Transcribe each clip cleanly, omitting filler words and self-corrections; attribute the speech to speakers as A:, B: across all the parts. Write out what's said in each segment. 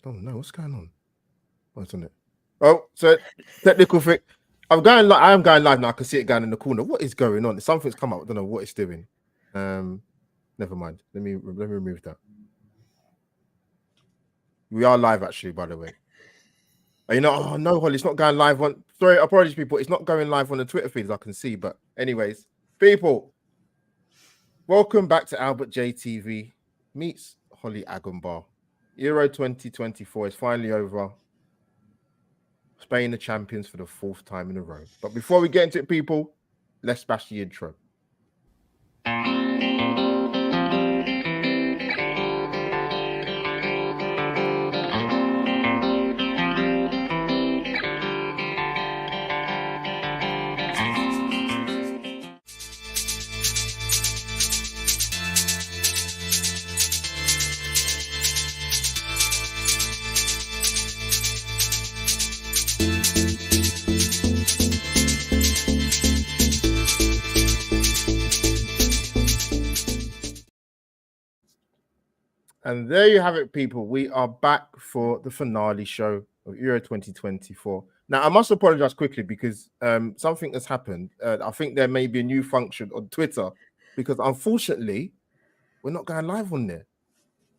A: Oh no, what's going on? What's on it? Oh, so technical thing. I am going live now. I can see it going in the corner. What is going on? Something's come up. I don't know what it's doing. Never mind. Let me remove that. We are live, actually, by the way. You know, oh no, Hollie, it's not going live on. Sorry, apologies, people. It's not going live on the Twitter feeds. I can see, but anyways, people, welcome back to AlbertJTV meets Hollie Agombar. Euro 2024 is finally over. Spain the champions for the 4th time in a row. But before we get into it, people, let's bash the intro. And there you have it, people. We are back for the finale show of Euro 2024. Now, I must apologize quickly because something has happened. I think there may be a new function on Twitter because, unfortunately, we're not going live on there.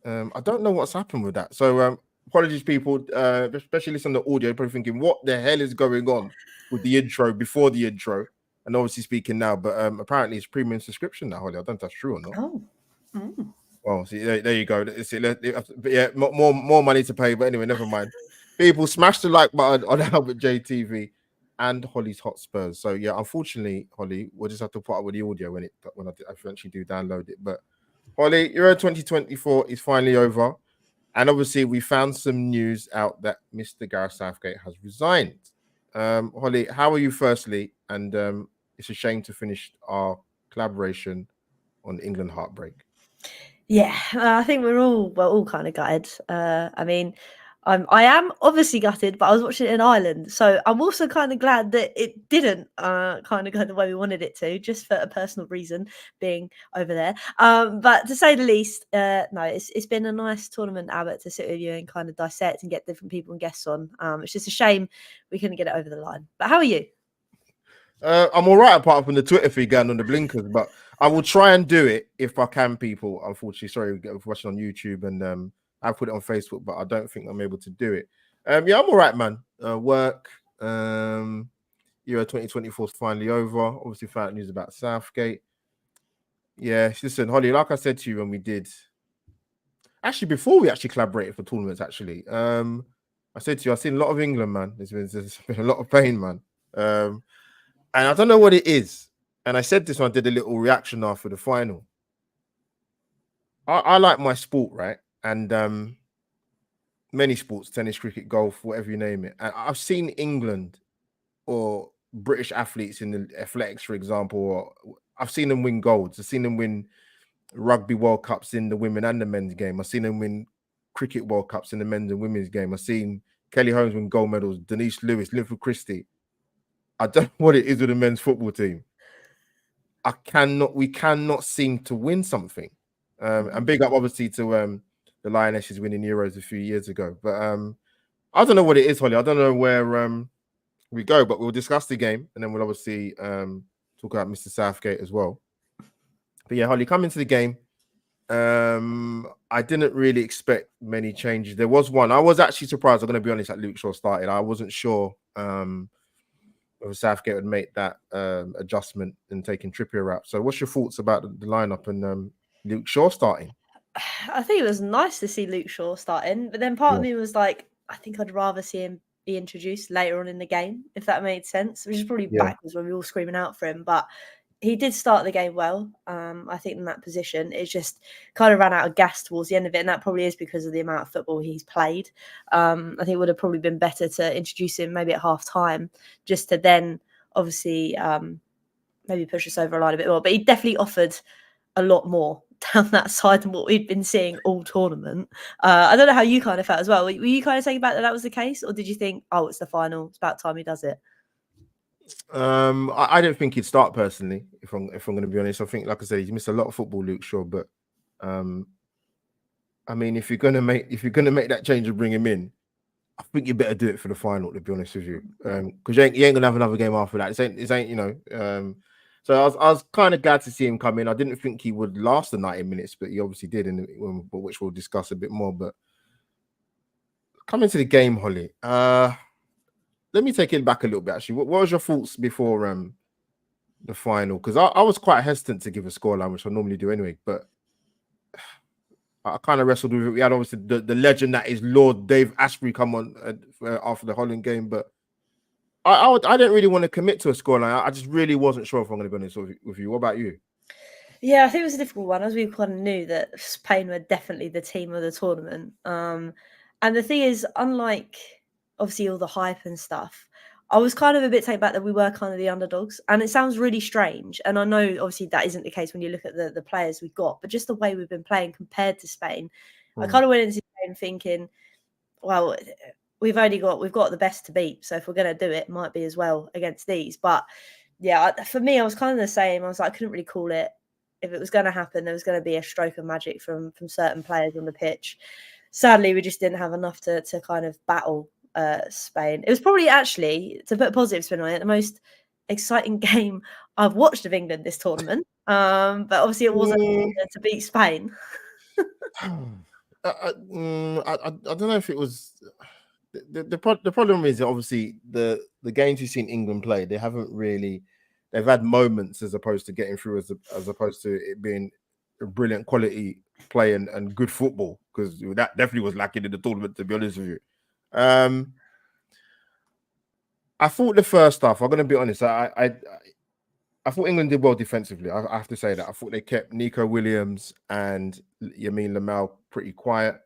A: I don't know what's happened with that. So, apologies, people, especially listening to the audio, probably thinking, what the hell is going on with the intro before the intro? And obviously speaking now, but apparently it's premium subscription now, Hollie. I don't know if that's true or not.
B: Oh. Mm.
A: Well, see, there you go. Yeah, more money to pay, but anyway, never mind. People, smash the like button on AlbertJTV and Hollie's Hotspurs. So yeah, unfortunately, Hollie, we'll just have to put up with the audio when I eventually do download it. But Hollie, Euro 2024 is finally over, and obviously we found some news out that Mr. Gareth Southgate has resigned. Hollie, how are you? Firstly, and it's a shame to finish our collaboration on England heartbreak.
B: Yeah, I think we're all kind of gutted. I mean, I am obviously gutted, but I was watching it in Ireland, so I'm also kind of glad that it didn't kind of go the way we wanted it to, just for a personal reason, being over there. But to say the least, no, it's been a nice tournament, Albert, to sit with you and kind of dissect and get different people and guests on. It's just a shame we couldn't get it over the line. But how are you?
A: I'm all right apart from the Twitter feed going on the blinkers, but I will try and do it if I can, people. Unfortunately, sorry, watching on YouTube and I put it on Facebook, but I don't think I'm able to do it. Yeah, I'm all right, man. Work. Euro 2024 is finally over. Obviously, found news about Southgate. Yeah, listen, Hollie, like I said to you when we did, actually before we actually collaborated for tournaments, actually, I said to you, I've seen a lot of England, man. There's been a lot of pain, man. And I don't know what it is. And I said this when I did a little reaction after the final. I like my sport, right? And many sports, tennis, cricket, golf, whatever you name it. And I've seen England or British athletes in the athletics, for example, or I've seen them win golds. I've seen them win Rugby World Cups in the women and the men's game. I've seen them win Cricket World Cups in the men's and women's game. I've seen Kelly Holmes win gold medals, Denise Lewis, Linford Christie. I don't know what it is with the men's football team. We cannot seem to win something. And big up, obviously, to the Lionesses winning Euros a few years ago. But I don't know what it is, Hollie. I don't know where we go, but we'll discuss the game and then we'll obviously talk about Mr. Southgate as well. But yeah, Hollie, come into the game. I didn't really expect many changes. There was one. I was actually surprised, I'm going to be honest, that Luke Shaw started. I wasn't sure whether Southgate would make that adjustment and taking Trippier out. So what's your thoughts about the lineup and Luke Shaw starting?
B: I think it was nice to see Luke Shaw starting, but then part of me was like, I think I'd rather see him be introduced later on in the game, if that made sense, which is probably backwards when we were all screaming out for him. But he did start the game well. I think in that position, it just kind of ran out of gas towards the end of it. And that probably is because of the amount of football he's played. I think it would have probably been better to introduce him maybe at half time, just to then obviously maybe push us over a line a bit more. But he definitely offered a lot more down that side than what we'd been seeing all tournament. I don't know how you kind of felt as well. Were you kind of saying about that was the case? Or did you think, oh, it's the final, it's about time he does it?
A: I don't think he'd start personally. If I'm going to be honest, I think, like I said, he's missed a lot of football, Luke Shaw. But I mean, if you're gonna make that change and bring him in, I think you better do it for the final. To be honest with you, because you ain't gonna have another game after that. This ain't you know. So I was kind of glad to see him come in. I didn't think he would last the 90 minutes, but he obviously did, but which we'll discuss a bit more. But coming to the game, Hollie, let me take it back a little bit. Actually, what was your thoughts before the final? Because I was quite hesitant to give a scoreline, which I normally do anyway. But I kind of wrestled with it. We had obviously the legend that is Lord Dave Ashbury come on after the Holland game, but I didn't really want to commit to a scoreline. I just really wasn't sure if I'm going to be honest with you. What about you?
B: Yeah, I think it was a difficult one, as we kind of knew that Spain were definitely the team of the tournament. And the thing is, unlike obviously all the hype and stuff, I was kind of a bit taken back that we were kind of the underdogs. And it sounds really strange. And I know obviously that isn't the case when you look at the players we've got, but just the way we've been playing compared to Spain, I kind of went into Spain thinking, well, we've got the best to beat. So if we're going to do it, it might be as well against these. But yeah, for me, I was kind of the same. I was like, I couldn't really call it. If it was going to happen, there was going to be a stroke of magic from certain players on the pitch. Sadly, we just didn't have enough to kind of battle Spain. It was probably actually, to put a positive spin on it, the most exciting game I've watched of England this tournament. But obviously, it wasn't to beat Spain.
A: I don't know if it was the problem is obviously the games you've seen England play, they've had moments as opposed to getting through as opposed to it being a brilliant quality play and good football, because that definitely was lacking in the tournament, to be honest with you. I thought the first half, I'm going to be honest, I thought England did well defensively. I have to say that. I thought they kept Nico Williams and Yamin Lamel pretty quiet.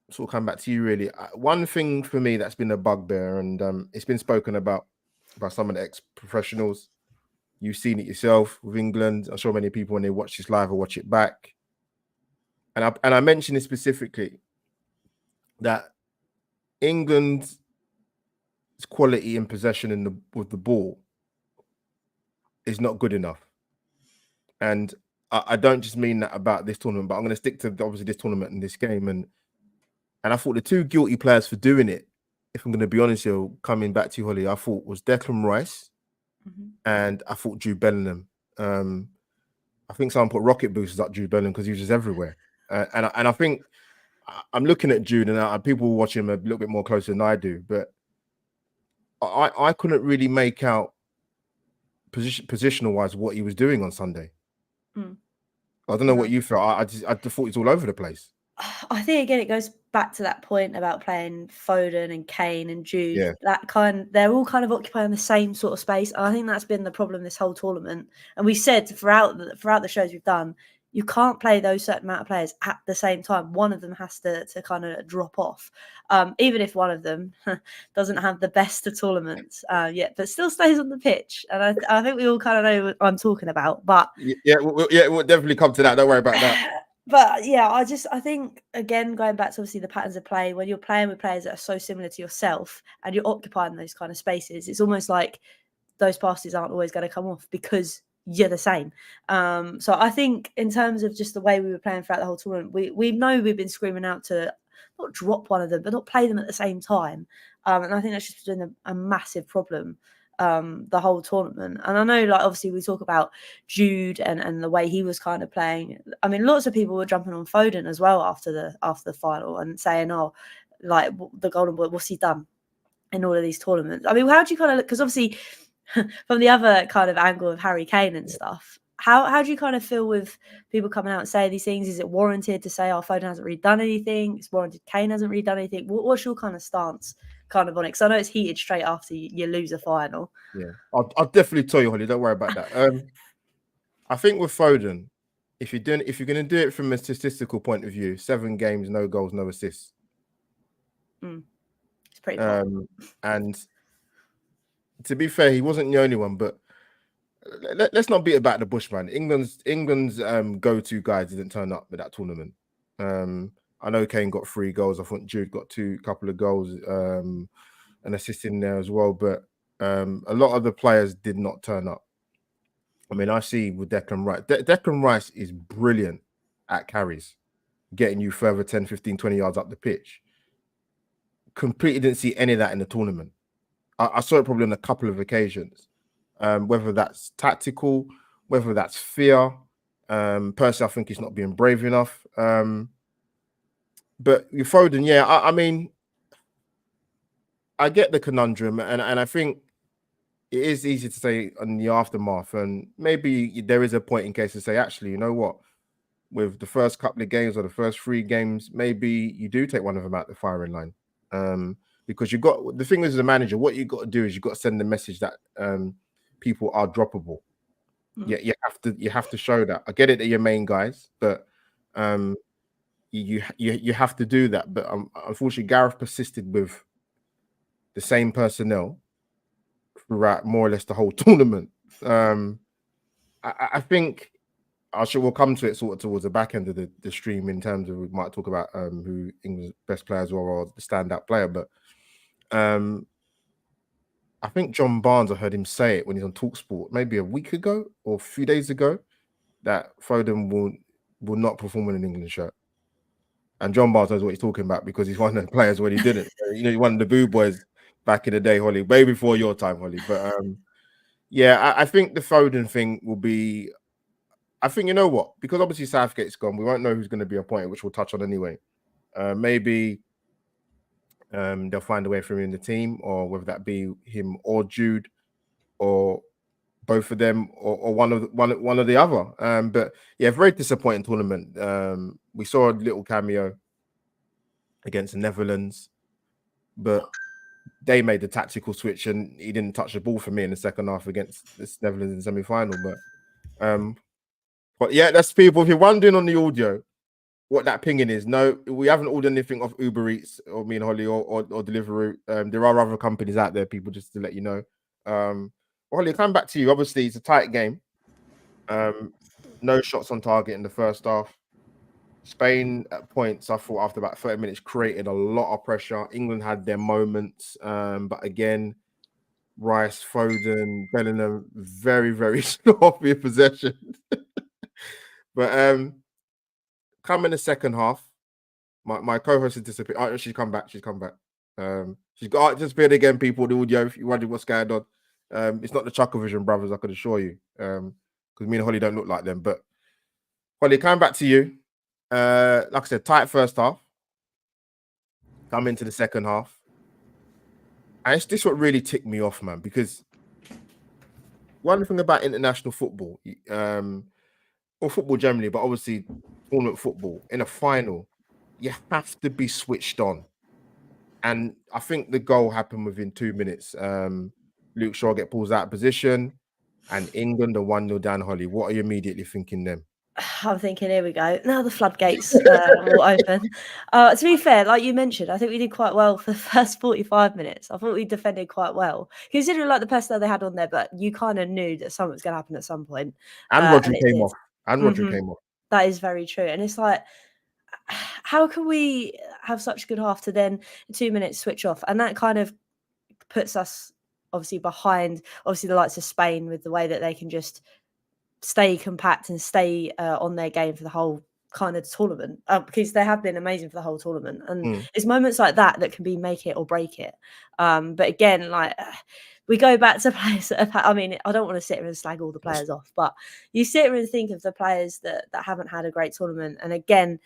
A: Sort of come back to you, really. One thing for me that's been a bugbear, and it's been spoken about by some of the ex-professionals. You've seen it yourself with England. I'm sure many people, when they watch this live or watch it back. And I mentioned it specifically that England's quality in possession with the ball is not good enough. And I don't just mean that about this tournament, but I'm going to stick to obviously this tournament and this game. And I thought the two guilty players for doing it, if I'm going to be honest here, coming back to you, Hollie, I thought was Declan Rice and I thought Jude Bellingham. I think someone put rocket boosters up Jude Bellingham because he was just everywhere. And I think I'm looking at Jude, and people watch him a little bit more closer than I do, but I couldn't really make out positional wise what he was doing on Sunday. I don't know what you felt. I thought he was all over the place.
B: I think again it goes back to that point about playing Foden and Kane and Jude. Yeah. They're all kind of occupying the same sort of space. I think that's been the problem this whole tournament. And we said throughout the shows we've done, you can't play those certain amount of players at the same time. One of them has to kind of drop off, even if one of them doesn't have the best of tournaments yet, but still stays on the pitch. And I think we all kind of know what I'm talking about. But
A: we'll definitely come to that. Don't worry about that.
B: But yeah, I think, again, going back to obviously the patterns of play, when you're playing with players that are so similar to yourself and you're occupying those kind of spaces, it's almost like those passes aren't always going to come off because you're the same. So I think in terms of just the way we were playing throughout the whole tournament, we know we've been screaming out to not drop one of them, but not play them at the same time. And I think that's just been a massive problem the whole tournament. And I know, like, obviously we talk about Jude and the way he was kind of playing. I mean, lots of people were jumping on Foden as well after the final and saying, oh, like, the Golden Boy, what's he done in all of these tournaments? I mean, how do you kind of look, because obviously from the other kind of angle of Harry Kane and stuff, how do you kind of feel with people coming out and saying these things? Is it warranted to say, oh, Foden hasn't really done anything? It's warranted Kane hasn't really done anything? What's your kind of stance kind of on it? Because I know it's heated straight after you lose a final.
A: Yeah, I'll definitely tell you, Hollie. Don't worry about that. I think with Foden, if you're going to do it from a statistical point of view, 7 games, no goals, no assists.
B: It's pretty poor.
A: And to be fair, he wasn't the only one, but let's not beat about the bush, man. England's go-to guys didn't turn up with that tournament. I know Kane got 3 goals. I think Jude got couple of goals, an assist in there as well. But a lot of the players did not turn up. I mean, I see with Declan Rice. Declan Rice is brilliant at carries, getting you further 10, 15, 20 yards up the pitch. Completely didn't see any of that in the tournament. I saw it probably on a couple of occasions, whether that's tactical, whether that's fear. Personally, I think he's not being brave enough. But you Foden, yeah, I mean, I get the conundrum, and I think it is easy to say on the aftermath, and maybe there is a point in case to say, actually, you know what, with the first couple of games or the first 3 games, maybe you do take one of them out the firing line. Because you got the thing is, as a manager, what you got to do is you got to send the message that people are droppable. Yeah, you have to show that. I get it that you're main guys, but you have to do that. But unfortunately, Gareth persisted with the same personnel throughout more or less the whole tournament. I think we'll come to it sort of towards the back end of the stream in terms of we might talk about who England's best players were or the standout player, but I think John Barnes, I heard him say it when he's on TalkSport maybe a week ago or a few days ago that Foden will not perform in an England shirt. And John Barnes knows what he's talking about because he's one of the players when he didn't. You know, one of the boo boys back in the day, Hollie, way before your time, Hollie. But yeah, I think the Foden thing will be. I think, you know what, because obviously Southgate's gone, we won't know who's going to be appointed, which we'll touch on anyway. Maybe they'll find a way for him in the team, or whether that be him or Jude, or both of them, or one of the other. But yeah, very disappointing tournament. We saw a little cameo against the Netherlands, but they made the tactical switch, and he didn't touch the ball for me in the second half against the Netherlands in the semi-final. But yeah, that's people. If you're wondering on the audio what that pinging is, no, we haven't ordered anything off Uber Eats or me and Hollie or Deliveroo. There are other companies out there, people, just to let you know. Hollie, coming back to you. Obviously, it's a tight game. No shots on target in the first half. Spain at points, I thought, after about 30 minutes, created a lot of pressure. England had their moments, but again, Rice, Foden, Bellingham, very, very sloppy possession. But come in the second half, my co-host has disappeared. Oh, she's come back. She's got disappeared again, people. The audio, if you wonder what's going on. It's not the Chucklevision brothers, I could assure you. Because me and Hollie don't look like them. But Hollie, coming back to you. Like I said, tight first half. Come into the second half. And it's this what really ticked me off, man, because one thing about international football, or football generally, but obviously tournament football, in a final, you have to be switched on. And I think the goal happened within 2 minutes. Luke Shaw pulls out of position, and England are 1-0 down. Hollie, what are you immediately thinking then?
B: I'm thinking, here we go. Now the floodgates will open. To be fair, like you mentioned, I think we did quite well for the first 45 minutes. I thought we defended quite well, considering like the personnel they had on there. But you kind of knew that something was going to happen at some point.
A: And Rodri came off. Came off.
B: That is very true. And it's like, how can we have such a good half to then 2 minutes switch off? And that kind of puts us obviously behind, obviously, the likes of Spain with the way that they can just stay compact and stay on their game for the whole kind of tournament, because they have been amazing for the whole tournament. And it's moments like that that can be make it or break it. But again, like we go back to players that have, I mean, I don't want to sit here and slag all the players off, but you sit here and think of the players that haven't had a great tournament. And again,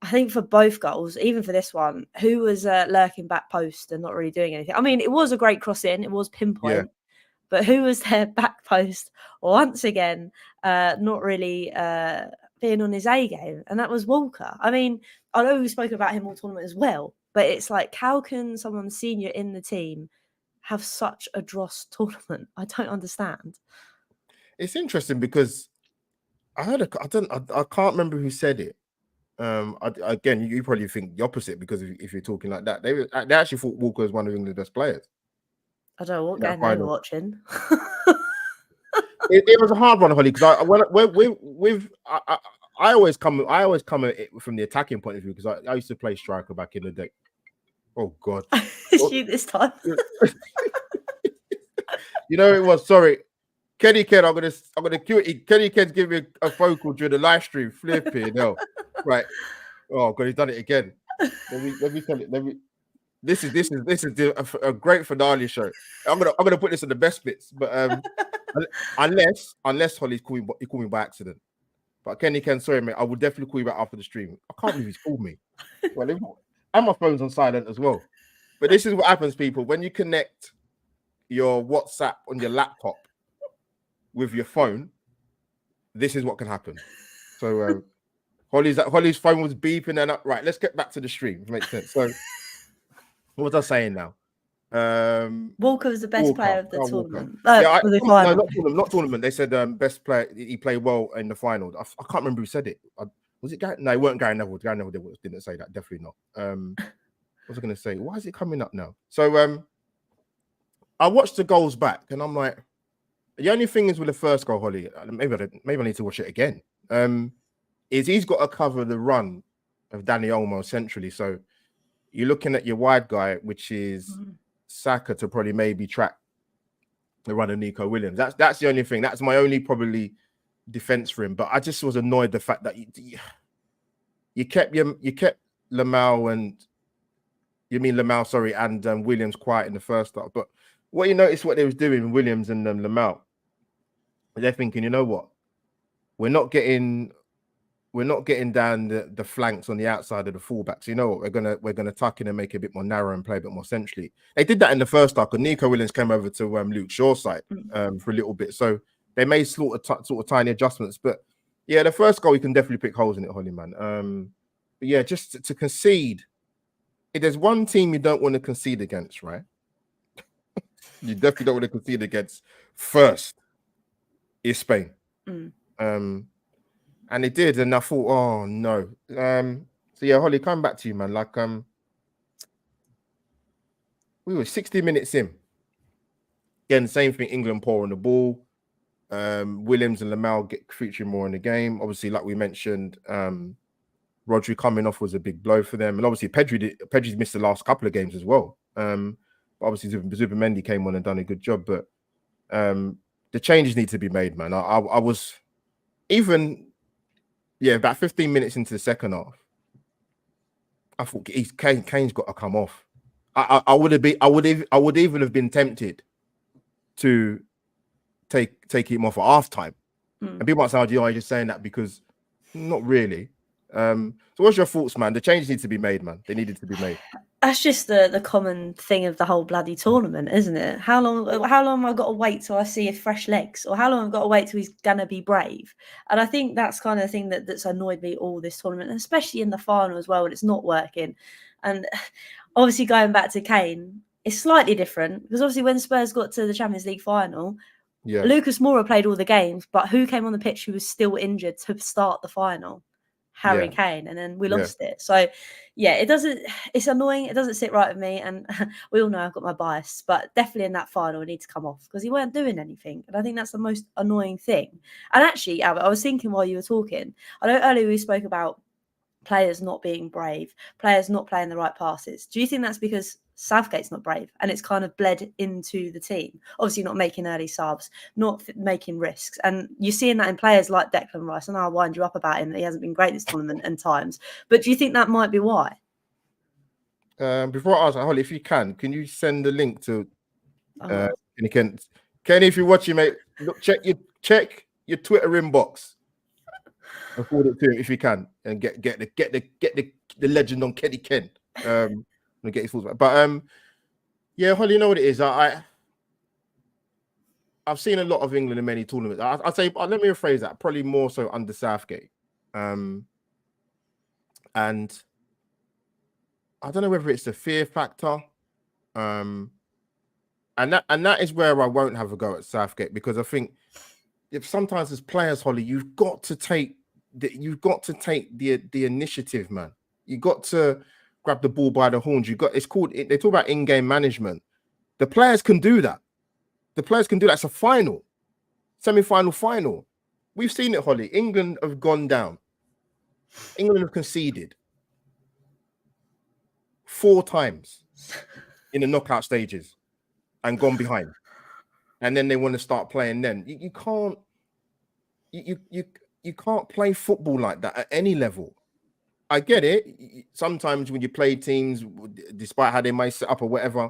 B: I think for both goals, even for this one, who was lurking back post and not really doing anything. I mean, it was a great cross in, it was pinpoint. Yeah. But who was there back post once again, not really being on his A game? And that was Walker. I mean, I know we've spoken about him all tournament as well, but it's like, how can someone senior in the team have such a dross tournament? I don't understand.
A: It's interesting because I heard I can't remember who said it. Again, you probably think the opposite, because if you're talking like that, they actually thought Walker was one of England's best players.
B: I don't know what game they were watching.
A: It was a hard one, Hollie, because I always come at it from the attacking point of view, because I used to play striker back in the day. Oh God,
B: it's you this time.
A: You know it was. Sorry, Kenny Ken, I'm gonna cue it. Kenny Ken's giving me a phone call during the live stream. Flipping hell. Right. Oh god, he's done it again. Let me tell it. This is a great finale show. I'm gonna put this in the best bits, but unless Hollie's called me by accident. But Kenny Ken, sorry mate, I will definitely call you back after the stream. I can't believe he's called me. Well, and my phone's on silent as well. But this is what happens, people, when you connect your WhatsApp on your laptop with your phone. This is what can happen. So Hollie's phone was beeping and up. Right, let's get back to the stream. Makes sense. So what was I saying now?
B: Walker was the best player of the tournament.
A: Not tournament. They said best player. He played well in the final. I can't remember who said it. Was it Gary? No, it weren't Gary Neville. Gary Neville didn't say that. Definitely not. What was I going to say? Why is it coming up now? So I watched the goals back, and I'm like, the only thing is with the first goal, Hollie. Maybe I need to watch it again. Is he's got to cover the run of Danny Olmo centrally. So you're looking at your wide guy, which is Saka, to probably maybe track the run of Nico Williams. That's the only thing. That's my only probably defense for him. But I just was annoyed the fact that you kept Lamau and Williams quiet in the first half. But what you notice what they was doing, Williams and Lamau, they're thinking, you know what, we're not getting down the flanks on the outside of the fullbacks. You know what, we're gonna tuck in and make it a bit more narrow and play a bit more centrally. They did that in the first half, and Nico Williams came over to Luke Shaw's side for a little bit. So they made sort of tiny adjustments. But yeah, the first goal you can definitely pick holes in it, Hollie, man. But yeah, just to concede. If there's one team you don't want to concede against, right? You definitely don't want to concede against first. Is Spain. And it did, and I thought, oh no. So yeah, Hollie, come back to you, man. Like we were 60 minutes in. Again, same thing, England poor on the ball. Williams and Lamau get featuring more in the game. Obviously, like we mentioned, Rodri coming off was a big blow for them. And obviously Pedri's missed the last couple of games as well. But obviously Zubimendi came on and done a good job. But the changes need to be made, man. I was even, about 15 minutes into the second half, I thought Kane's got to come off. I would even have been tempted to take him off at half time. And people might say, you're just saying that because not really. So what's your thoughts, man? The changes need to be made, man. They needed to be made.
B: That's just the common thing of the whole bloody tournament, isn't it? How long have I got to wait till I see a fresh legs, or how long have I got to wait till he's gonna be brave? And I think that's kind of the thing that's annoyed me all this tournament, and especially in the final as well, when it's not working. And obviously going back to Kane, it's slightly different because obviously when Spurs got to the Champions League final, Lucas Moura played all the games, but who came on the pitch who was still injured to start the final? Harry Kane, and then we lost it. So yeah, it's annoying. It doesn't sit right with me, and we all know I've got my bias, but definitely in that final we need to come off because he weren't doing anything, and I think that's the most annoying thing. And actually, Albert, I was thinking while you were talking, I know earlier we spoke about players not being brave, players not playing the right passes. Do you think that's because Southgate's not brave and it's kind of bled into the team? Obviously not making early subs, not making risks. And you're seeing that in players like Declan Rice. I know I'll wind you up about him, that he hasn't been great this tournament and times. But do you think that might be why?
A: Before I ask, Hollie, if you can you send the link to Kenny, if you're watching, mate, look, check your Twitter inbox. And forward it to him if you can, and get the legend on Kenny Ken. And get his thoughts back. But yeah, Hollie, you know what it is. I've seen a lot of England in many tournaments. I'd say, let me rephrase that. Probably more so under Southgate. And I don't know whether it's the fear factor. And that is where I won't have a go at Southgate, because I think if sometimes as players, Hollie, you've got to take the initiative, man. You got to grab the ball by the horns. They talk about in-game management. The players can do that. It's a final, semi-final, final. We've seen it, Hollie. England have gone down. England have conceded 4 times in the knockout stages and gone behind. and then they want to start playing. Then you can't you can't play football like that at any level. I get it. Sometimes when you play teams, despite how they might set up or whatever,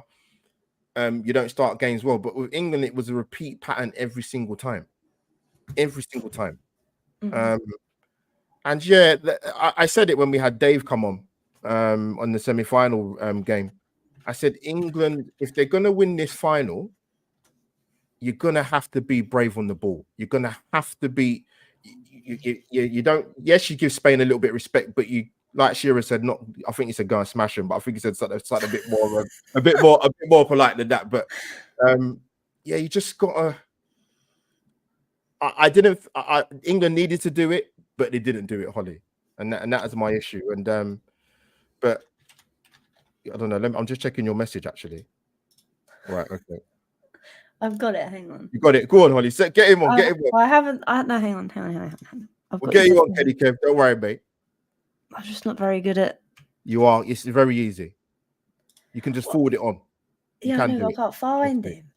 A: you don't start games well. But with England, it was a repeat pattern every single time. Every single time. And yeah, I said it when we had Dave come on the semi-final game. I said, England, if they're going to win this final, you're going to have to be brave on the ball. You're going to have to be, you don't, yes, you give Spain a little bit of respect, but you, like Shearer said, not, I think he said go and smash them, but I think he said something a bit more, a bit more polite than that. But yeah, you just got to, England needed to do it, but they didn't do it, Hollie. And that is my issue. And but I don't know. I'm just checking your message actually. Right, okay.
B: I've got it. Hang on.
A: You got it. Go on, Hollie. Get him on. Get him on.
B: I haven't. No, hang on.
A: We'll get you on, Kelly Kev. Don't worry, mate.
B: I'm just not very good at.
A: You are. It's very easy. You can just forward it on.
B: Yeah, no, I can't find him.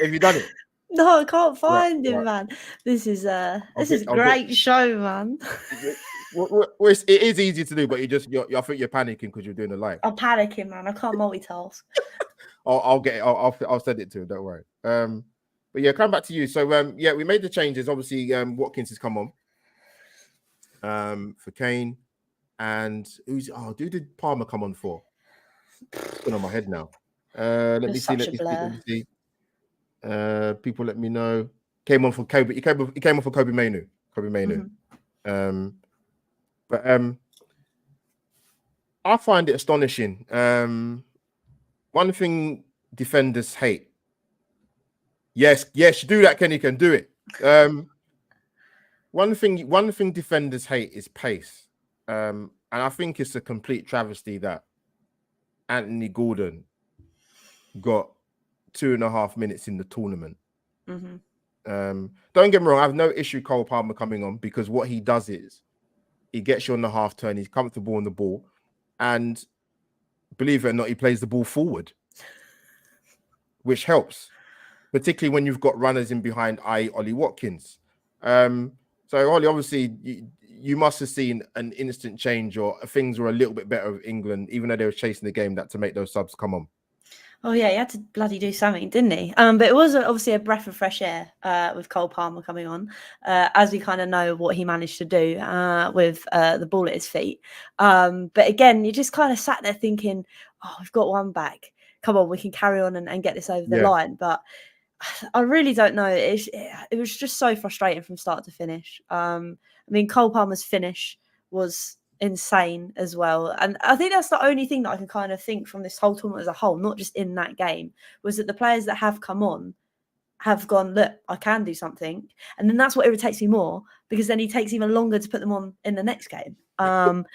A: Have you done it?
B: No, I can't find him, man. This is a great show, man.
A: It is easy to do, but I think you're panicking because you're doing the live.
B: I'm panicking, man. I can't multitask.
A: I'll get it. I'll send it to him. Don't worry. But yeah, come back to you. So yeah, we made the changes. Obviously, Watkins has come on for Kane, and who did Palmer come on for? It's going on my head now. Let me see. People let me know. Came on for Kobe. He came on for Kobe Mainu. But I find it astonishing. One thing defenders hate. Yes, you do that, Kenny can do it. One thing defenders hate is pace. And I think it's a complete travesty that Anthony Gordon got 2.5 minutes in the tournament. Don't get me wrong, I have no issue Cole Palmer coming on, because what he does is he gets you on the half turn, he's comfortable on the ball, and believe it or not, he plays the ball forward, which helps, particularly when you've got runners in behind, i.e. Ollie Watkins. So Ollie, obviously you must have seen an instant change, or things were a little bit better with England, even though they were chasing the game, that to make those subs come on.
B: Oh yeah, he had to bloody do something, didn't he? But it was obviously a breath of fresh air with Cole Palmer coming on, as we kind of know what he managed to do with the ball at his feet. But again, you just kind of sat there thinking, oh, we've got one back. Come on, we can carry on and get this over the line. But I really don't know. It was just so frustrating from start to finish. I mean, Cole Palmer's finish was insane as well, and I think that's the only thing that I can kind of think from this whole tournament as a whole, not just in that game, was that the players that have come on have gone, look, I can do something, and then that's what irritates me more, because then he takes even longer to put them on in the next game. I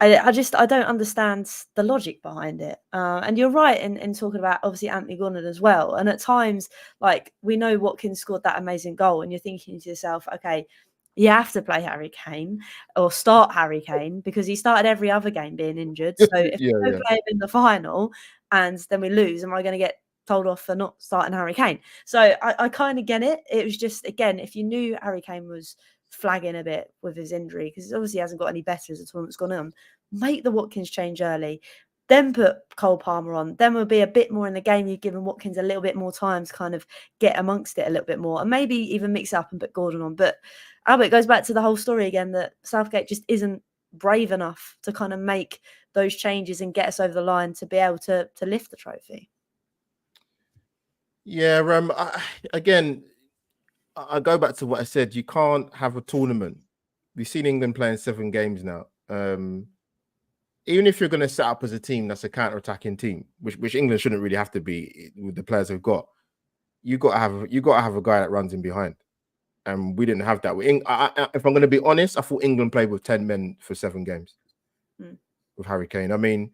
B: don't understand the logic behind it. And you're right in talking about obviously Anthony Gordon as well, and at times, like, we know Watkins scored that amazing goal, and you're thinking to yourself, okay, you have to play Harry Kane or start Harry Kane, because he started every other game being injured. So if we don't play him in the final and then we lose, am I going to get told off for not starting Harry Kane? So I kind of get it. It was just, again, if you knew Harry Kane was flagging a bit with his injury, because obviously he hasn't got any better as the tournament's gone on, make the Watkins change early, then put Cole Palmer on. Then we'll be a bit more in the game. You've given Watkins a little bit more time to kind of get amongst it a little bit more, and maybe even mix it up and put Gordon on. But Albert, goes back to the whole story again, that Southgate just isn't brave enough to kind of make those changes and get us over the line to be able to lift the trophy.
A: Yeah, again, I go back to what I said. You can't have a tournament. We've seen England playing 7 games now. Even if you're going to set up as a team that's a counter-attacking team, which England shouldn't really have to be with the players they've got, you got to have a guy that runs in behind. And we didn't have that. If I'm going to be honest, I thought England played with 10 men for 7 games with Harry Kane. I mean,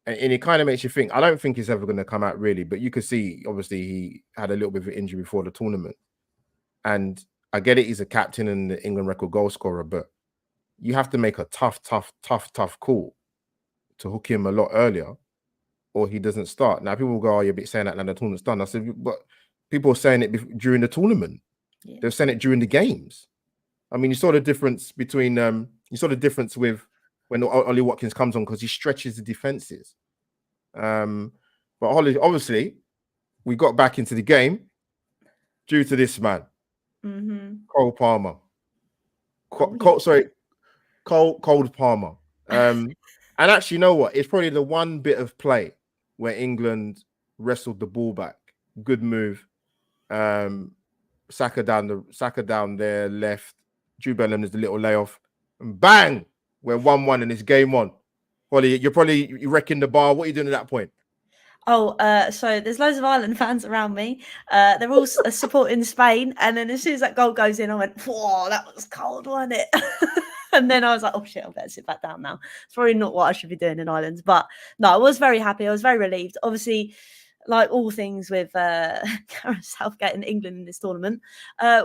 A: and it kind of makes you think. I don't think he's ever going to come out really, but you could see, obviously, he had a little bit of an injury before the tournament. And I get it, he's a captain and the England record goal scorer, but you have to make a tough call to hook him a lot earlier, or he doesn't start. Now people will go, "Oh, you're a bit saying that now the tournament's done." I said, "But people are saying it during the tournament.
B: Yeah.
A: They're saying it during the games. I mean, you saw the difference between with when Ollie Watkins comes on because he stretches the defenses. But Hollie, obviously, we got back into the game due to this man, Cole Palmer. Cold Palmer. And actually, you know what? It's probably the one bit of play where England wrestled the ball back. Good move. Saka down there left. Jude Bellingham is the little layoff. And bang! We're 1-1 and it's game on. Hollie, you wrecking the bar. What are you doing at that point?
B: Oh, so there's loads of Ireland fans around me. They're all supporting Spain. And then as soon as that goal goes in, I went, whoa, that was cold, wasn't it? And then I was like, oh shit, I better sit back down now. It's probably not what I should be doing in Ireland. But no, I was very happy. I was very relieved. Obviously, like all things with Gareth Southgate and England in this tournament,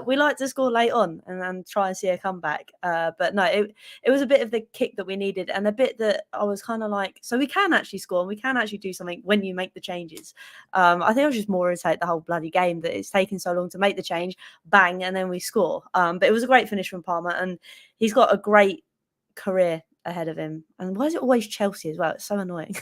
B: we like to score late on and try and see a comeback. But no, it was a bit of the kick that we needed and a bit that I was kind of like, so we can actually score and we can actually do something when you make the changes. I think I was just more irritated the whole bloody game that it's taken so long to make the change, bang, and then we score. But it was a great finish from Palmer and he's got a great career ahead of him. And why is it always Chelsea as well? It's so annoying.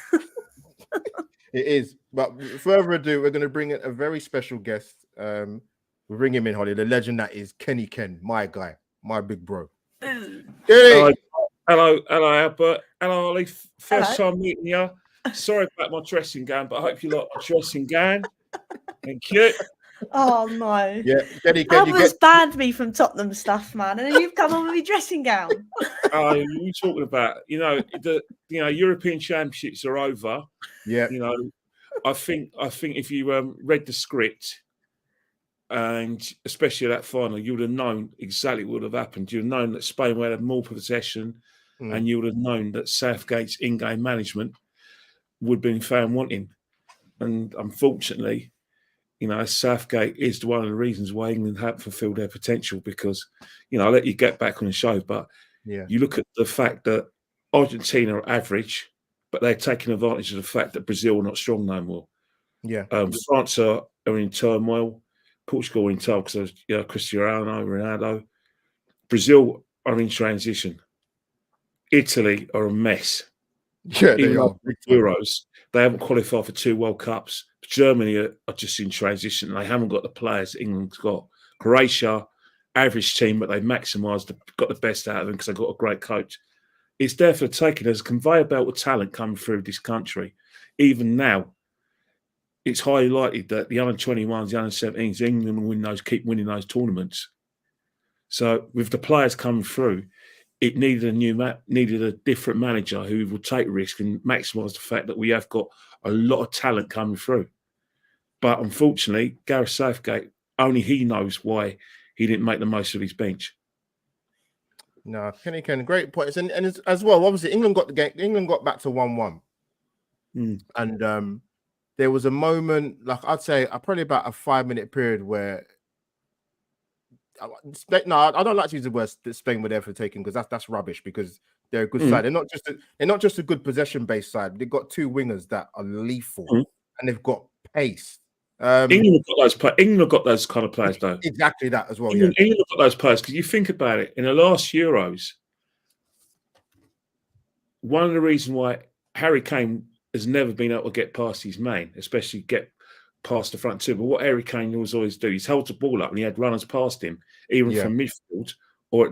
A: It is. But without further ado, we're going to bring in a very special guest. We'll bring him in, Hollie, the legend that is Kenny Ken, my guy, my big bro.
C: Hello, Albert. Hello, Hollie. First
B: Hello.
C: time meeting you. Sorry about my dressing gown, but I hope you like my dressing gown. Thank you.
B: Oh no!
A: Yeah, Kenny,
B: Albert's banned me from Tottenham stuff, man, and then you've come on with your dressing gown.
C: Oh, you talking about? The European Championships are over.
A: Yeah.
C: I think if you read the script, and especially that final, you would have known exactly what would have happened. You'd have known that Spain would have more possession, and you would have known that Southgate's in-game management would have been found wanting. And unfortunately, Southgate is one of the reasons why England haven't fulfilled their potential because, I'll let you get back on the show, but you look at the fact that Argentina are average, but they're taking advantage of the fact that Brazil are not strong no more.
A: Yeah.
C: France are in turmoil. Portugal are in turmoil because of Cristiano Ronaldo. Brazil are in transition. Italy are a mess.
A: Yeah, they are.
C: Euros. They haven't qualified for 2 World Cups. Germany are just in transition. They haven't got the players England's got. Croatia, average team, but they've maximised, got the best out of them because they've got a great coach. It's there for the taking. There's a conveyor belt of talent coming through this country. Even now, it's highly likely that the under-21s, the under-17s, England will keep winning those tournaments. So with the players coming through, it needed a different manager who will take risk and maximise the fact that we have got a lot of talent coming through. But unfortunately, Gareth Southgate, only he knows why he didn't make the most of his bench.
A: No, Kenny Ken, great points. And as well, obviously, England got the game. England got back to 1-1. And there was a moment, like I'd say, probably about a 5-minute period where I don't like to use the word that Spain were there for taking because that's rubbish because they're a good side. They're not just a good possession-based side. They've got 2 wingers that are lethal and they've got pace.
C: England have got those kind of players, though.
A: Exactly that as well.
C: England have got those players because you think about it. In the last Euros, one of the reasons why Harry Kane has never been able to get past his main, especially get past the front 2. But what Harry Kane always do, he's held the ball up and he had runners past him, even from midfield or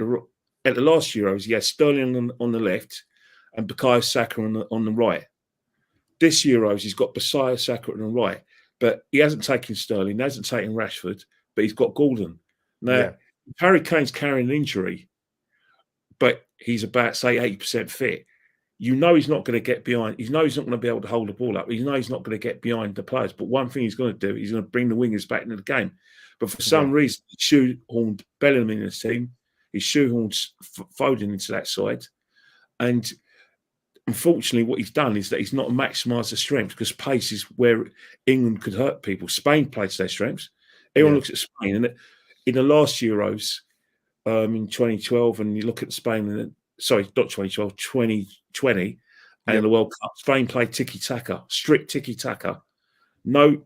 C: at the last Euros. He had Sterling on the left and Bukayo Saka on the right. This Euros, he's got Bukayo Saka on the right. But he hasn't taken Sterling, he hasn't taken Rashford, but he's got Gordon. Now, Harry Kane's carrying an injury, but he's about, say, 80% fit. He's not going to get behind. He's not going to be able to hold the ball up. He's not going to get behind the players. But one thing he's going to do, he's going to bring the wingers back into the game. But for some reason, he shoehorned Bellingham in his team. He shoehorned Foden into that side. And unfortunately, what he's done is that he's not maximised the strength because pace is where England could hurt people. Spain plays their strengths. Everyone looks at Spain. And in the last Euros, in 2012, and you look at Spain, sorry, not 2012, 2020, And in the World Cup, Spain played tiki-taka, strict tiki-taka. No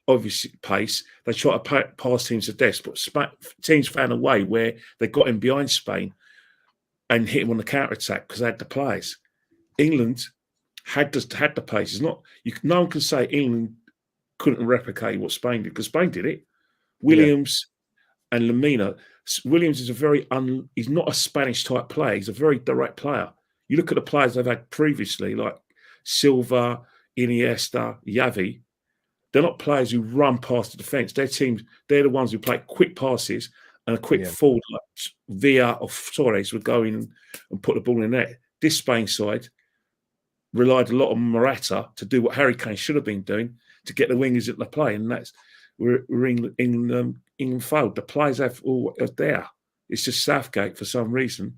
C: obvious pace. They try to pass teams to death, but teams found a way where they got in behind Spain and hit him on the counter-attack because they had the players. England had the pace. It's not no one can say England couldn't replicate what Spain did, because Spain did it. Williams and Lamina. Williams is he's not a Spanish type player. He's a very direct player. You look at the players they've had previously, like Silva, Iniesta, Xavi. They're not players who run past the defence. They're the ones who play quick passes and a quick forward, like Villa or Torres would go in and put the ball in the net. This Spain side relied a lot on Morata to do what Harry Kane should have been doing, to get the wingers at the play, and that's where England failed. The players are there. It's just Southgate, for some reason,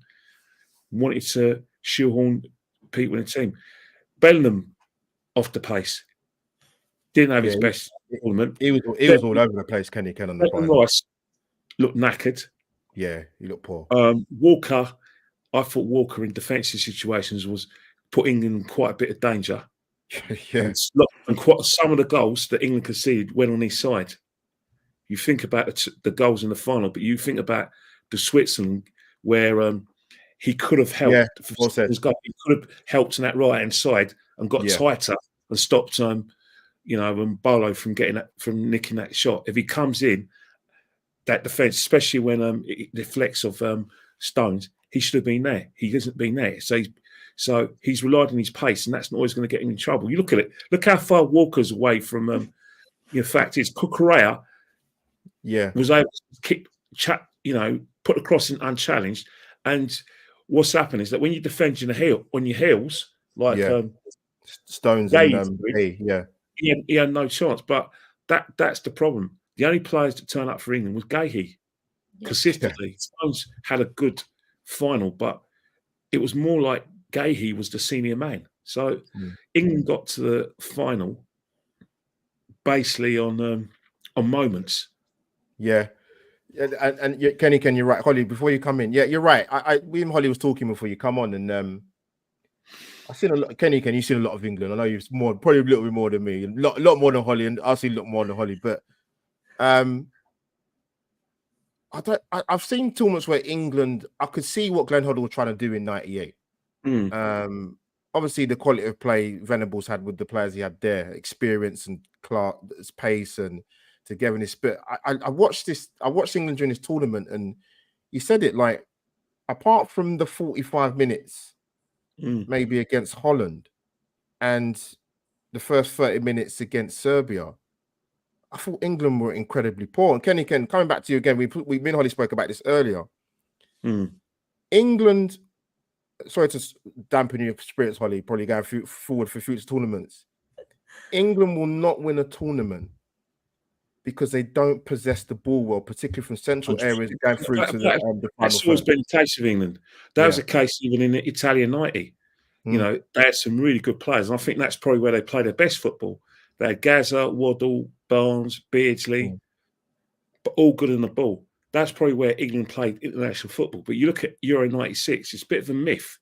C: wanted to shoehorn people in the team. Bellingham off the pace. Didn't have his best tournament.
A: He was all over the place, Kenny Ken, on the final.
C: Rice looked knackered.
A: Yeah, he looked poor.
C: Walker, I thought Walker in defensive situations was putting in quite a bit of danger.
A: Yeah.
C: And some of the goals that England conceded went on his side. You think about the goals in the final, but you think about the Switzerland where he could have helped.
A: Yeah,
C: he could have helped on that right hand side and got tighter and stopped Bolo from nicking that shot. If he comes in that defence, especially when it deflects of Stones, he should have been there. He hasn't been there. So he's relied on his pace, and that's not always going to get him in trouble. You look at it. Look how far Walker's away from. The fact is, Cucurella was able to kick, put the cross in unchallenged. And what's happened is that when you defend on your heels, like
A: Stones and
C: he had no chance. But that's the problem. The only players that turn up for England was Gahey consistently. Stones had a good final, but it was more like Gahey was the senior man. So England got to the final basically on moments.
A: Yeah. And Kenny, you're right. Hollie, before you come in, you're right. We and Hollie was talking before you come on, and I've seen a lot. Kenny, you've seen a lot of England. I know you've probably a little bit more than me, a lot more than Hollie, and I've seen a lot more than Hollie. But I've seen tournaments where England, I could see what Glenn Hoddle was trying to do in '98. Obviously, the quality of play Venables had with the players he had there, experience and pace and togetherness. But I watched England during this tournament, and you said it, like, apart from the 45 minutes, maybe against Holland, and the first 30 minutes against Serbia, I thought England were incredibly poor. And Kenny, coming back to you again, me and Hollie spoke about this earlier. England, sorry to dampen your spirits, Hollie, probably going forward for future tournaments. England will not win a tournament because they don't possess the ball well, particularly from central areas going through to the final.
C: That's always been the case of England. That was the case even in the Italian 90. They had some really good players, and I think that's probably where they play their best football. They had Gazza, Waddle, Barnes, Beardsley, but all good in the ball. That's probably where England played international football. But you look at Euro 96, it's a bit of a myth.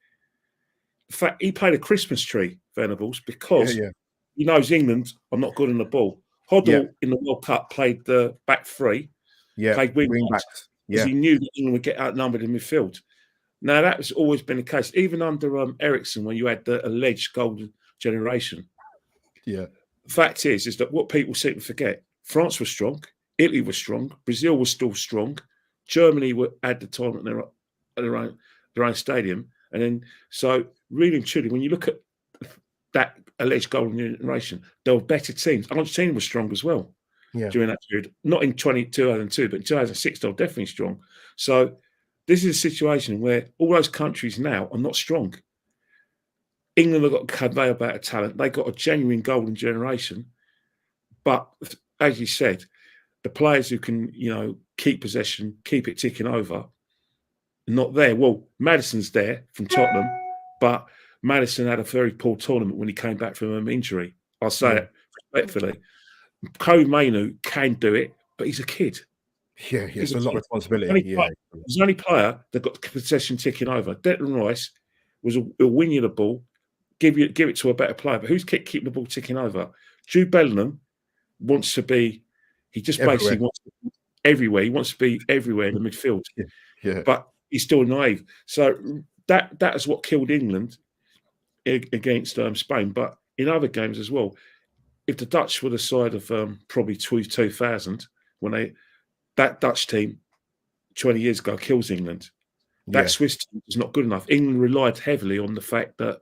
C: In fact, he played a Christmas tree, Venables, because he knows England are not good in the ball. Hoddle in the World Cup played the back three, played wing backs, because he knew that England would get outnumbered in midfield. Now, that has always been the case, even under Ericsson, when you had the alleged golden generation. The fact is that what people seem to forget, France was strong, Italy was strong, Brazil was still strong, Germany had the time at their own stadium. And then, so really and truly, when you look at that alleged golden generation, there were better teams. Argentina was strong as well during that period. Not in 2002, but in 2006, they were definitely strong. So this is a situation where all those countries now are not strong. England have got a conveyor belt of talent. They got a genuine golden generation. But as you said, the players who can, keep possession, keep it ticking over, not there. Well, Maddison's there from Tottenham, but Maddison had a very poor tournament when he came back from an injury. I'll say it respectfully. Kobe Mainu can do it, but he's a kid.
A: Yeah, it's a lot of responsibility.
C: He's the only player that got the possession ticking over. Declan Rice will win you the ball, give it to a better player. But who's keeping the ball ticking over? Jude Bellingham wants to be. He just basically wants to be everywhere. He wants to be everywhere in the midfield.
A: Yeah.
C: But he's still naive. So that is what killed England against Spain. But in other games as well, if the Dutch were the side of probably 2000, when that Dutch team 20 years ago kills England, that Swiss team was not good enough. England relied heavily on the fact that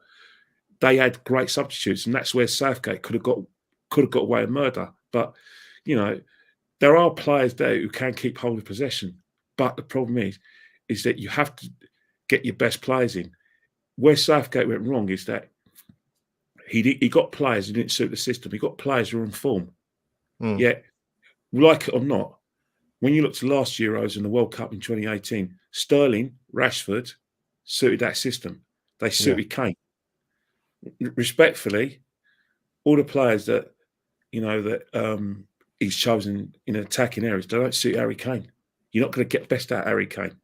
C: they had great substitutes, and that's where Southgate could have got away with murder. But there are players there who can keep hold of possession. But the problem is that you have to get your best players in. Where Southgate went wrong is that he got players who didn't suit the system. He got players who were in form. Yet, like it or not, when you look to last Euros and the World Cup in 2018, Sterling, Rashford suited that system. They suited Kane. Respectfully, all the players that he's chosen in attacking areas, they don't suit Harry Kane. You're not going to get best out of Harry Kane.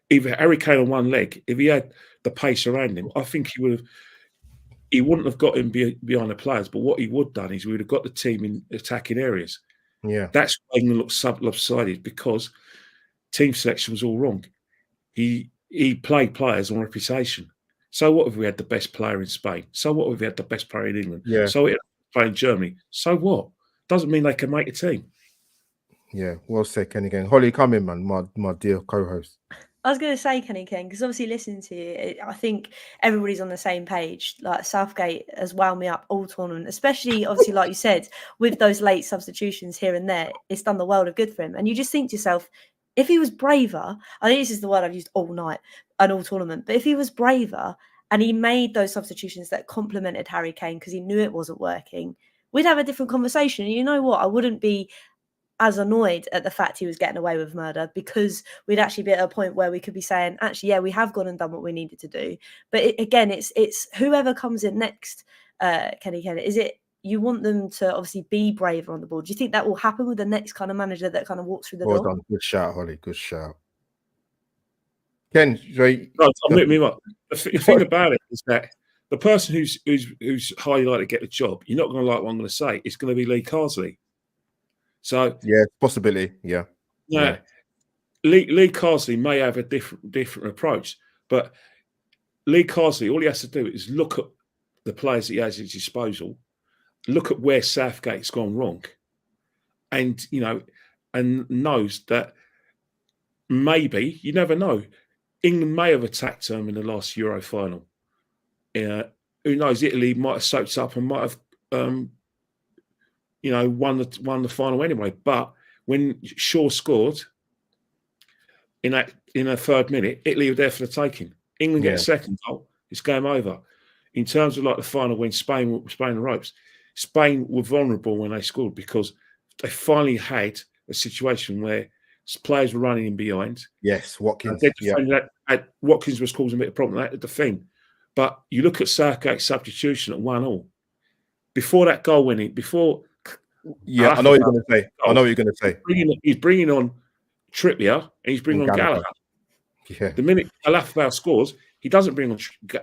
C: Either Harry Kane on one leg, if he had the pace around him, I think he wouldn't have got him behind the players. But what he would have done is we would have got the team in attacking areas.
A: Yeah,
C: that's why England looked lopsided, because team selection was all wrong. He played players on reputation. So what if we had the best player in Spain? So what if we had the best player in England?
A: Yeah.
C: So we had the player in Germany. So what? Doesn't mean they can make a team.
A: Yeah, well said, Kenny King. Hollie, come in, man, my dear co-host.
B: I was going to say, Kenny King, because obviously listening to you, I think everybody's on the same page. Like, Southgate has wound me up all tournament, especially, obviously, like you said, with those late substitutions here and there. It's done the world of good for him. And you just think to yourself, if he was braver, I think this is the word I've used all night and all tournament, but if he was braver and he made those substitutions that complemented Harry Kane because he knew it wasn't working, we'd have a different conversation. And you know what? I wouldn't be as annoyed at the fact he was getting away with murder, because we'd actually be at a point where we could be saying, actually, yeah, we have gone and done what we needed to do. But it's whoever comes in next, Kenny, is it you want them to obviously be braver on the ball? Do you think that will happen with the next kind of manager that kind of walks through the door?
A: Done. Good shout, Hollie. Good shout. Ken,
C: the thing about it is that the person who's highly likely to get the job, you're not going to like what I'm going to say. It's going to be Lee Carsley. So
A: yeah, possibility. Yeah.
C: Lee Carsley may have a different approach, but Lee Carsley, all he has to do is look at the players that he has at his disposal, look at where Southgate's gone wrong, and and knows that maybe, you never know, England may have attacked them in the last Euro final. Who knows? Italy might have soaked up and might have won the final anyway. But when Shaw scored in a third minute, Italy were there for the taking. England get a second goal, it's game over. In terms of like the final when Spain the ropes, Spain were vulnerable when they scored because they finally had a situation where players were running in behind.
A: Yes, Watkins.
C: Watkins was causing a bit of problem. They had to defend. But you look at Southgate's substitution at 1-1. Before that goal went in,
A: yeah, I know what you're going to say. I know what you're going to say.
C: He's bringing on Trippier and he's bringing on Gallagher.
A: Yeah.
C: The minute Gallagher scores, he doesn't bring on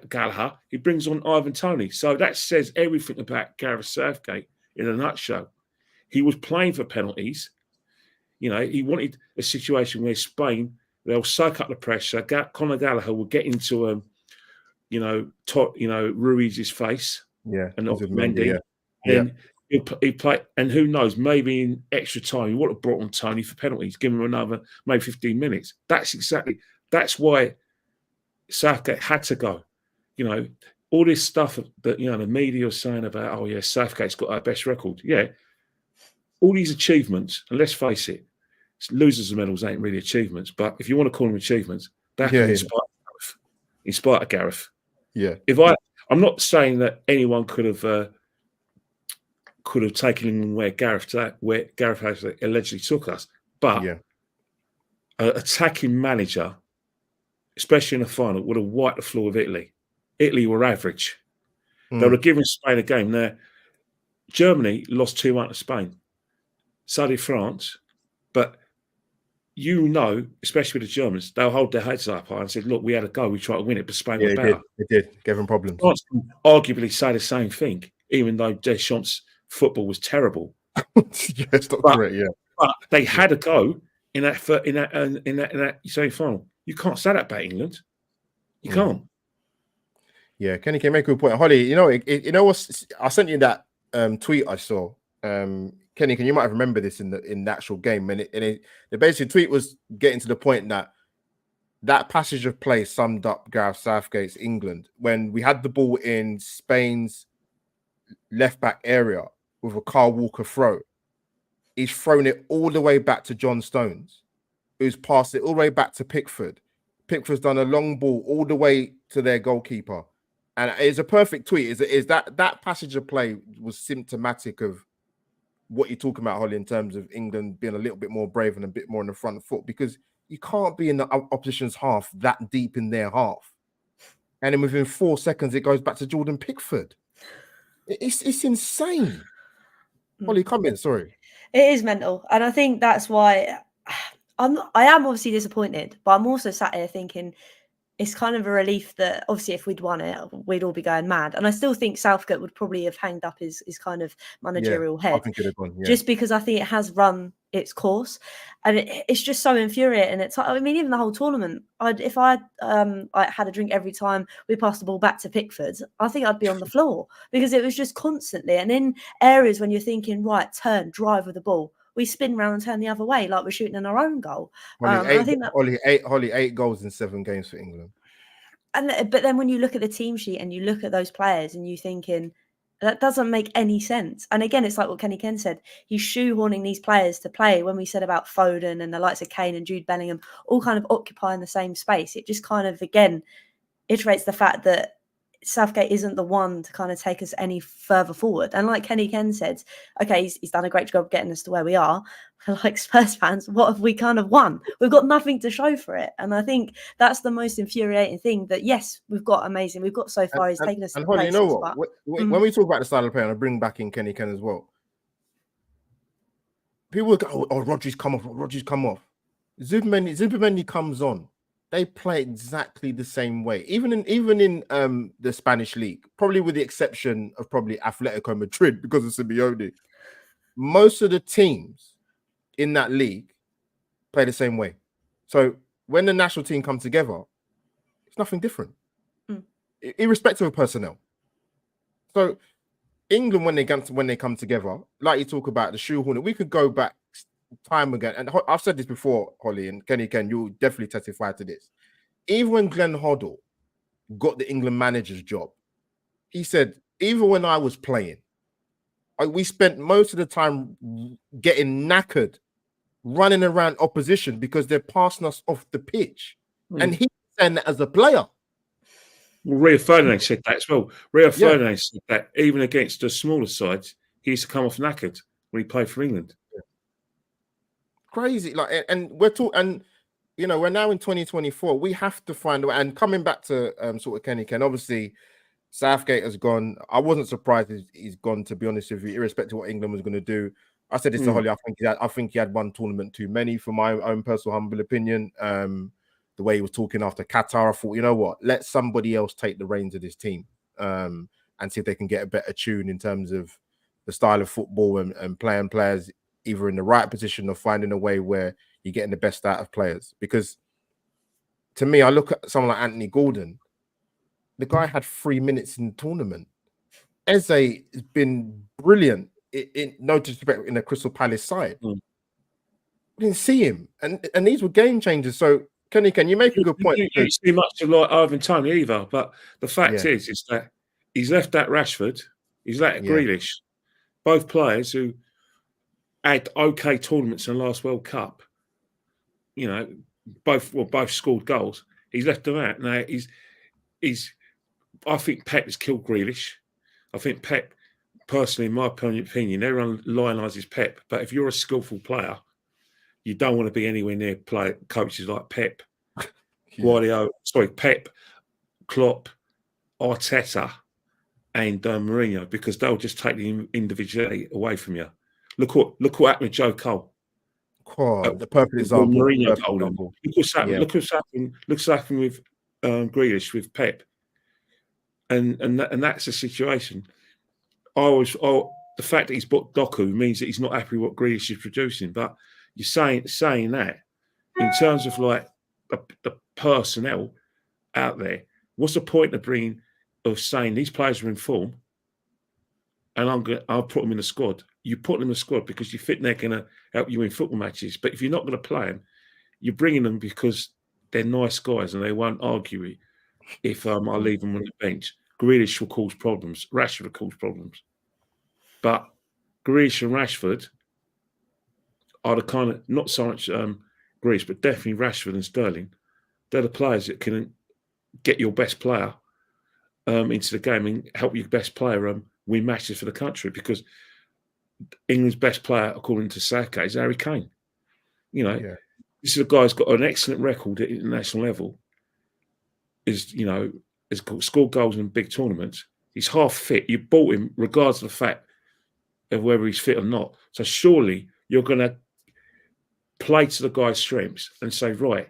C: Gallagher. He brings on Ivan Toney. So that says everything about Gareth Southgate in a nutshell. He was playing for penalties. He wanted a situation where Spain, they'll soak up the pressure. Conor Gallagher will get into Ruiz's face.
A: Yeah.
C: And not
A: Mendy.
C: And he play, and who knows, maybe in extra time he would have brought on Tony for penalties, give him another maybe 15 minutes. That's why Southgate had to go. All this stuff that the media are saying about, oh yeah, Southgate's got our best record. Yeah. All these achievements, and let's face it, losers' medals ain't really achievements, but if you want to call them achievements, that can inspire Gareth.
A: Yeah.
C: I'm not saying that anyone could have taken him where Gareth has allegedly took us, but an attacking manager, especially in the final, would have wiped the floor with Italy. Italy were average. They would have given Spain a game. Now, Germany lost 2-1 to Spain. So did France, but you know, especially with the Germans, they'll hold their heads up high and say, "Look, we had a go. We tried to win it, but Spain were better."
A: They did. Gave them problems.
C: France can arguably say the same thing, even though Deschamps' football was terrible.
A: Yes, not correct. Yeah,
C: but they had a go in that semi-final. You can't say that about England. You can't.
A: Yeah, Kenny can make a good point. Hollie, you know, you know what? I sent you that tweet I saw. Kenny, you might remember this in the actual game, and the basic tweet was getting to the point that passage of play summed up Gareth Southgate's England when we had the ball in Spain's left back area with a Carl Walker throw. He's thrown it all the way back to John Stones, who's passed it all the way back to Pickford. Pickford's done a long ball all the way to their goalkeeper. And it's a perfect tweet. Is that passage of play was symptomatic of what you're talking about, Hollie, in terms of England being a little bit more brave and a bit more on the front foot, because you can't be in the opposition's half that deep in their half. And then within 4 seconds, it goes back to Jordan Pickford. It's insane. Hollie, come in, sorry.
B: It is mental. And I think that's why I am obviously disappointed, but I'm also sat here thinking it's kind of a relief that obviously if we'd won it, we'd all be going mad. And I still think Southgate would probably have hanged up his kind of managerial head.
A: I think it'd have gone,
B: just because I think it has run its course. And it's just so infuriating. I mean, even the whole tournament, if I had a drink every time we passed the ball back to Pickford, I think I'd be on the floor because it was just constantly. And in areas when you're thinking, right, turn, drive with the ball, we spin around and turn the other way like we're shooting in our own goal.
A: Hollie, 8 goals in 7 games for England.
B: But then when you look at the team sheet and you look at those players and you're thinking, that doesn't make any sense. And again, it's like what Kenny Ken said. He's shoehorning these players to play when we said about Foden and the likes of Kane and Jude Bellingham all kind of occupying the same space. It just kind of, again, iterates the fact that Southgate isn't the one to kind of take us any further forward. And like Kenny Ken said, okay, he's done a great job getting us to where we are. For like Spurs fans, what have we kind of won? We've got nothing to show for it. And I think that's the most infuriating thing, that yes, we've got amazing. We've got so far. He's taken us.
A: And Hollie, you know what? When we talk about the style of play, and I bring back in Kenny Ken as well, people will go, "Oh, Rodri's come off." Zubimendi comes on. They play exactly the same way, even in the Spanish league, probably with the exception of probably Atletico Madrid because of Simeone. Most of the teams in that league play the same way. So when the national team come together, it's nothing different, irrespective of personnel. So England, when they come together, like you talk about the shoehorn, we could go back time again, and I've said this before, Hollie, and Kenny Ken, you'll definitely testify to this. Even when Glenn Hoddle got the England manager's job, he said, even when I was playing, we spent most of the time getting knackered, running around opposition because they're passing us off the pitch. And he said that as a player.
C: Well, Rio Ferdinand said that as well. Rio Ferdinand said that even against the smaller sides, he used to come off knackered when he played for England.
A: Crazy, and we're talking, and we're now in 2024. We have to find a way. And coming back to sort of Kenny Ken, obviously Southgate has gone. I wasn't surprised he's gone, to be honest with you, irrespective of what England was going to do. I said this to Hollie. I think he had one tournament too many, for my own personal humble opinion. The way he was talking after Qatar, I thought, you know what, let somebody else take the reins of this team, and see if they can get a better tune in terms of the style of football and playing players either in the right position or finding a way where you're getting the best out of players. Because to me, I look at someone like Anthony Gordon. The guy had 3 minutes in the tournament. Eze has been brilliant, in no disrespect, in the Crystal Palace side. We didn't see him. And these were game changers. So, Kenny, can you make a good point?
C: You don't see much of like Ivan Toney either. But the fact is that he's left that Rashford, he's let Grealish, both players who had okay tournaments in the last World Cup. Both scored goals. He's left them out. Now I think Pep has killed Grealish. I think Pep, personally, in my opinion, everyone lionises Pep. But if you're a skillful player, you don't want to be anywhere near coaches like Pep, Guardiola, Pep, Klopp, Arteta, and Mourinho, because they'll just take the individuality away from you. Look what happened with Joe Cole.
A: God, the perfect example.
C: Mourinho
A: Perfect
C: told him.
A: example.
C: Look what's happened. Looks happened with Grealish with Pep, and that's the situation. The fact that he's bought Doku means that he's not happy with what Grealish is producing. But you're saying that in terms of like the personnel out there, what's the point of saying these players are in form, and I'll put them in the squad. You put them in the squad because you think they're going to help you win football matches. But if you're not going to play them, you're bringing them because they're nice guys and they won't argue it if I leave them on the bench. Grealish will cause problems. Rashford will cause problems. But Grealish and Rashford are the kind of, not so much Grealish, but definitely Rashford and Sterling. They're the players that can get your best player into the game and help your best player win matches for the country, because England's best player, according to Southgate, is Harry Kane. This is a guy who's got an excellent record at international level. Has scored goals in big tournaments. He's half fit. You bought him regardless of the fact of whether he's fit or not. So surely you're going to play to the guy's strengths and say, right,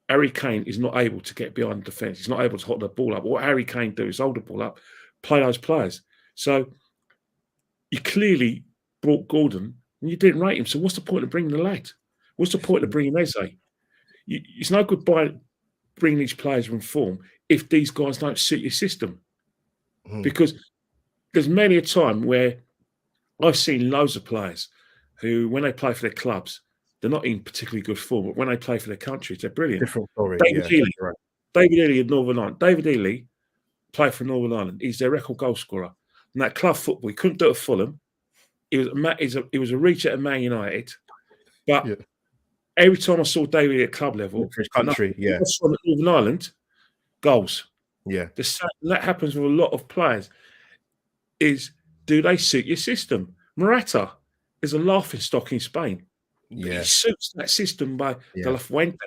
C: Harry Kane is not able to get behind the defence. He's not able to hold the ball up. What Harry Kane do is hold the ball up, play those players. So you clearly brought Gordon and you didn't rate him. So what's the point of bringing the lad? What's the point of bringing Eze? It's no good bringing these players in form if these guys don't suit your system. Because there's many a time where I've seen loads of players who, when they play for their clubs, they're not in particularly good form, but when they play for their countries, they're brilliant.
A: Different story.
C: David Healy of Northern Ireland. David Healy played for Northern Ireland. He's their record goal scorer. And that club football, he couldn't do it at Fulham. He was a reach at Man United. But every time I saw David at club level,
A: for his country,
C: from Northern Ireland, goals.
A: Yeah.
C: That happens with a lot of players. Do they suit your system? Morata is a laughing stock in Spain. Yeah. He suits that system by De La Fuente.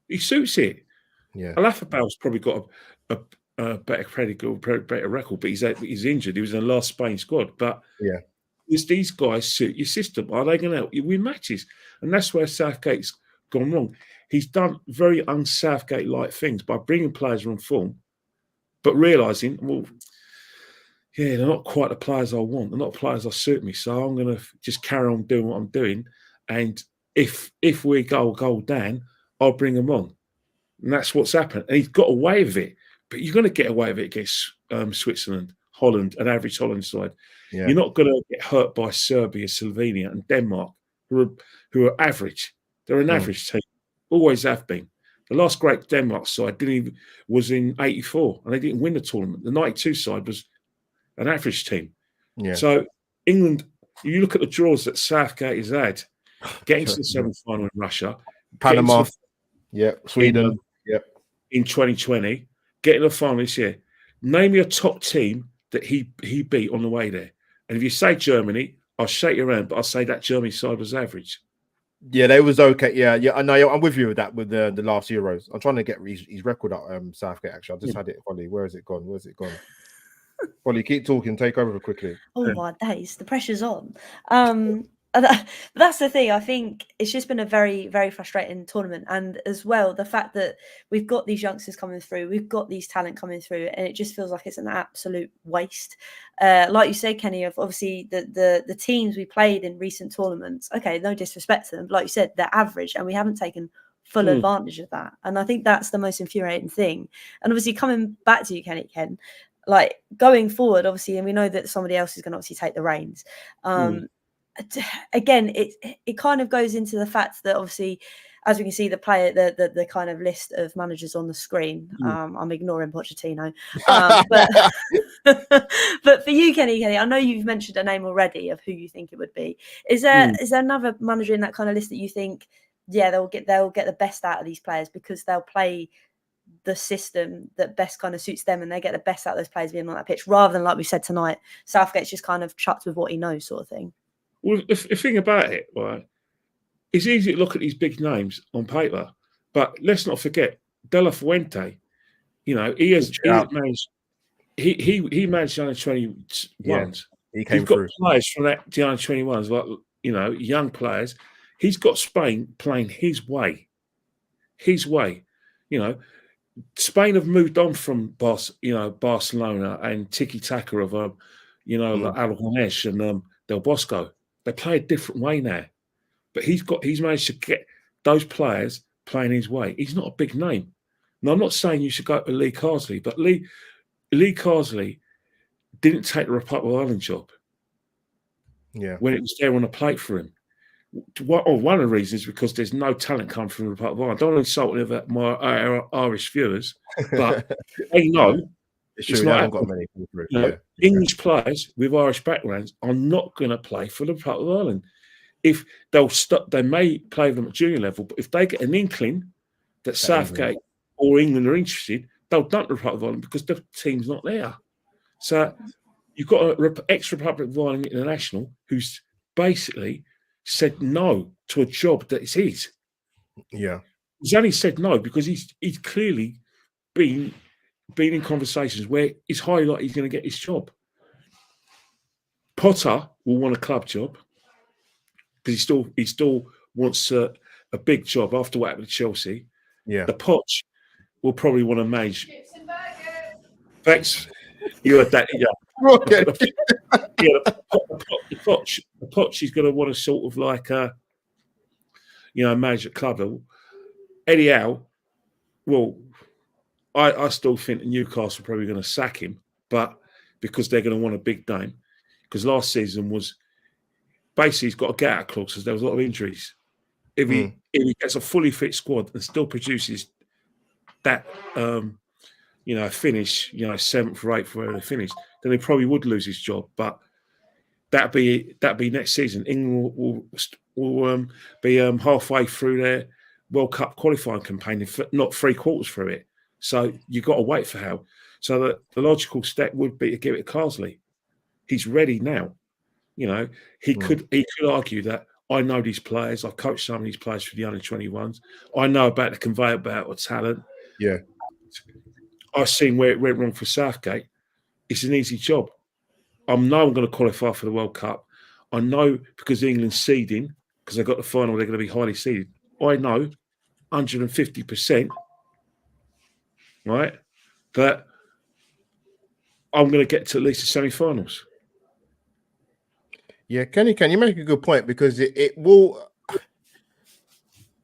C: He suits it.
A: Yeah.
C: Alafabal's probably got a better better record, but he's injured. He was in the last Spain squad. But these guys suit your system? Are they going to help you win matches? And that's where Southgate's gone wrong. He's done very un-Southgate-like things by bringing players on form, but realising, well, they're not quite the players I want. They're not players that suit me. So I'm going to just carry on doing what I'm doing. And if we go down, I'll bring them on. And that's what's happened. And he's got away with it. But you're going to get away with it against Switzerland, Holland, an average Holland side. Yeah. You're not going to get hurt by Serbia, Slovenia, and Denmark, who are average. They're an average team. Always have been. The last great Denmark side was in '84, and they didn't win the tournament. The '92 side was an average team. Yeah. So England, you look at the draws that Southgate has had, getting to the semi-final in Russia,
A: Panama, Sweden,
C: in 2020, getting to the final this year. Name me a top team that he beat on the way there. And if you say Germany, I'll shake your hand, but I'll say that Germany side was average.
A: Yeah, they was okay. Yeah, I know. I'm with you with that with the last Euros. I'm trying to get his record up. Southgate, actually, I just had it. Hollie, where has it gone? Hollie, keep talking. Take over quickly.
B: Oh my days, the pressure's on. That's the thing. I think it's just been a very, very frustrating tournament, and as well the fact that we've got these youngsters coming through, we've got these talent coming through, and it just feels like it's an absolute waste. Like you said, Kenny, of obviously the teams we played in recent tournaments. Okay, no disrespect to them, but like you said, they're average, and we haven't taken full advantage of that. And I think that's the most infuriating thing. And obviously, coming back to you, Ken, like going forward, obviously, and we know that somebody else is going to obviously take the reins. Again, it kind of goes into the fact that obviously, as we can see, the kind of list of managers on the screen. I'm ignoring Pochettino, but for you, Kenny, I know you've mentioned a name already of who you think it would be. Is there another manager in that kind of list that you think, they'll get the best out of these players because they'll play the system that best kind of suits them and they get the best out of those players being on that pitch, rather than, like we said tonight, Southgate's just kind of chucked with what he knows, sort of thing?
C: Well, the thing about it, right, it's easy to look at these big names on paper, but let's not forget De La Fuente. He managed the under 21s.
A: He came
C: You've got
A: through
C: players from the under 21s like you know, young players. He's got Spain playing his way. His way. You know, Spain have moved on from Barcelona and tiki-taka of like Aragonés and Del Bosco. They play a different way now. But he's managed to get those players playing his way. He's not a big name. Now, I'm not saying you should go to Lee Carsley, but Lee Carsley didn't take the Republic of Ireland job.
A: Yeah.
C: When it was there on a plate for him. One of the reasons is because there's no talent coming from the Republic of Ireland. I don't want to insult any of my Irish viewers, but they know
A: it's true. They haven't got many people through.
C: English players with Irish backgrounds are not going to play for the Republic of Ireland. If they may play them at junior level, but if they get an inkling that Southgate or England are interested, they'll dump the Republic of Ireland because the team's not there. So you've got an ex-Republic of Ireland international who's basically said no to a job that is his.
A: Yeah.
C: He's only said no because he's clearly been in conversations where it's highly likely he's going to get his job. Potter will want a club job because he still wants a big job after what happened to Chelsea.
A: Yeah.
C: The Poch will probably want to manage. Thanks. You heard that, yeah. The Poch is going to want to sort of like manage at club level. Eddie Howe, well, I still think Newcastle are probably going to sack him, but because they're going to want a big name. Because last season was basically he's got a get out clause because there was a lot of injuries. If he gets a fully fit squad and still produces that finish, 7th or 8th where they finish, then he probably would lose his job. But that'd be next season. England will be halfway through their World Cup qualifying campaign, not 3/4 through it. So you've got to wait for Howe. So the logical step would be to give it to Carsley. He's ready now. He could argue that I know these players. I've coached some of these players for the under-21s. I know about the conveyor belt of talent.
A: Yeah.
C: I've seen where it went wrong for Southgate. It's an easy job. I know I'm going to qualify for the World Cup. I know because England's seeding, because they got the final, they're going to be highly seeded. I know 150%, right, that I'm going to get to at least the semi-finals.
A: Yeah, Kenny, can you make a good point? Because it will,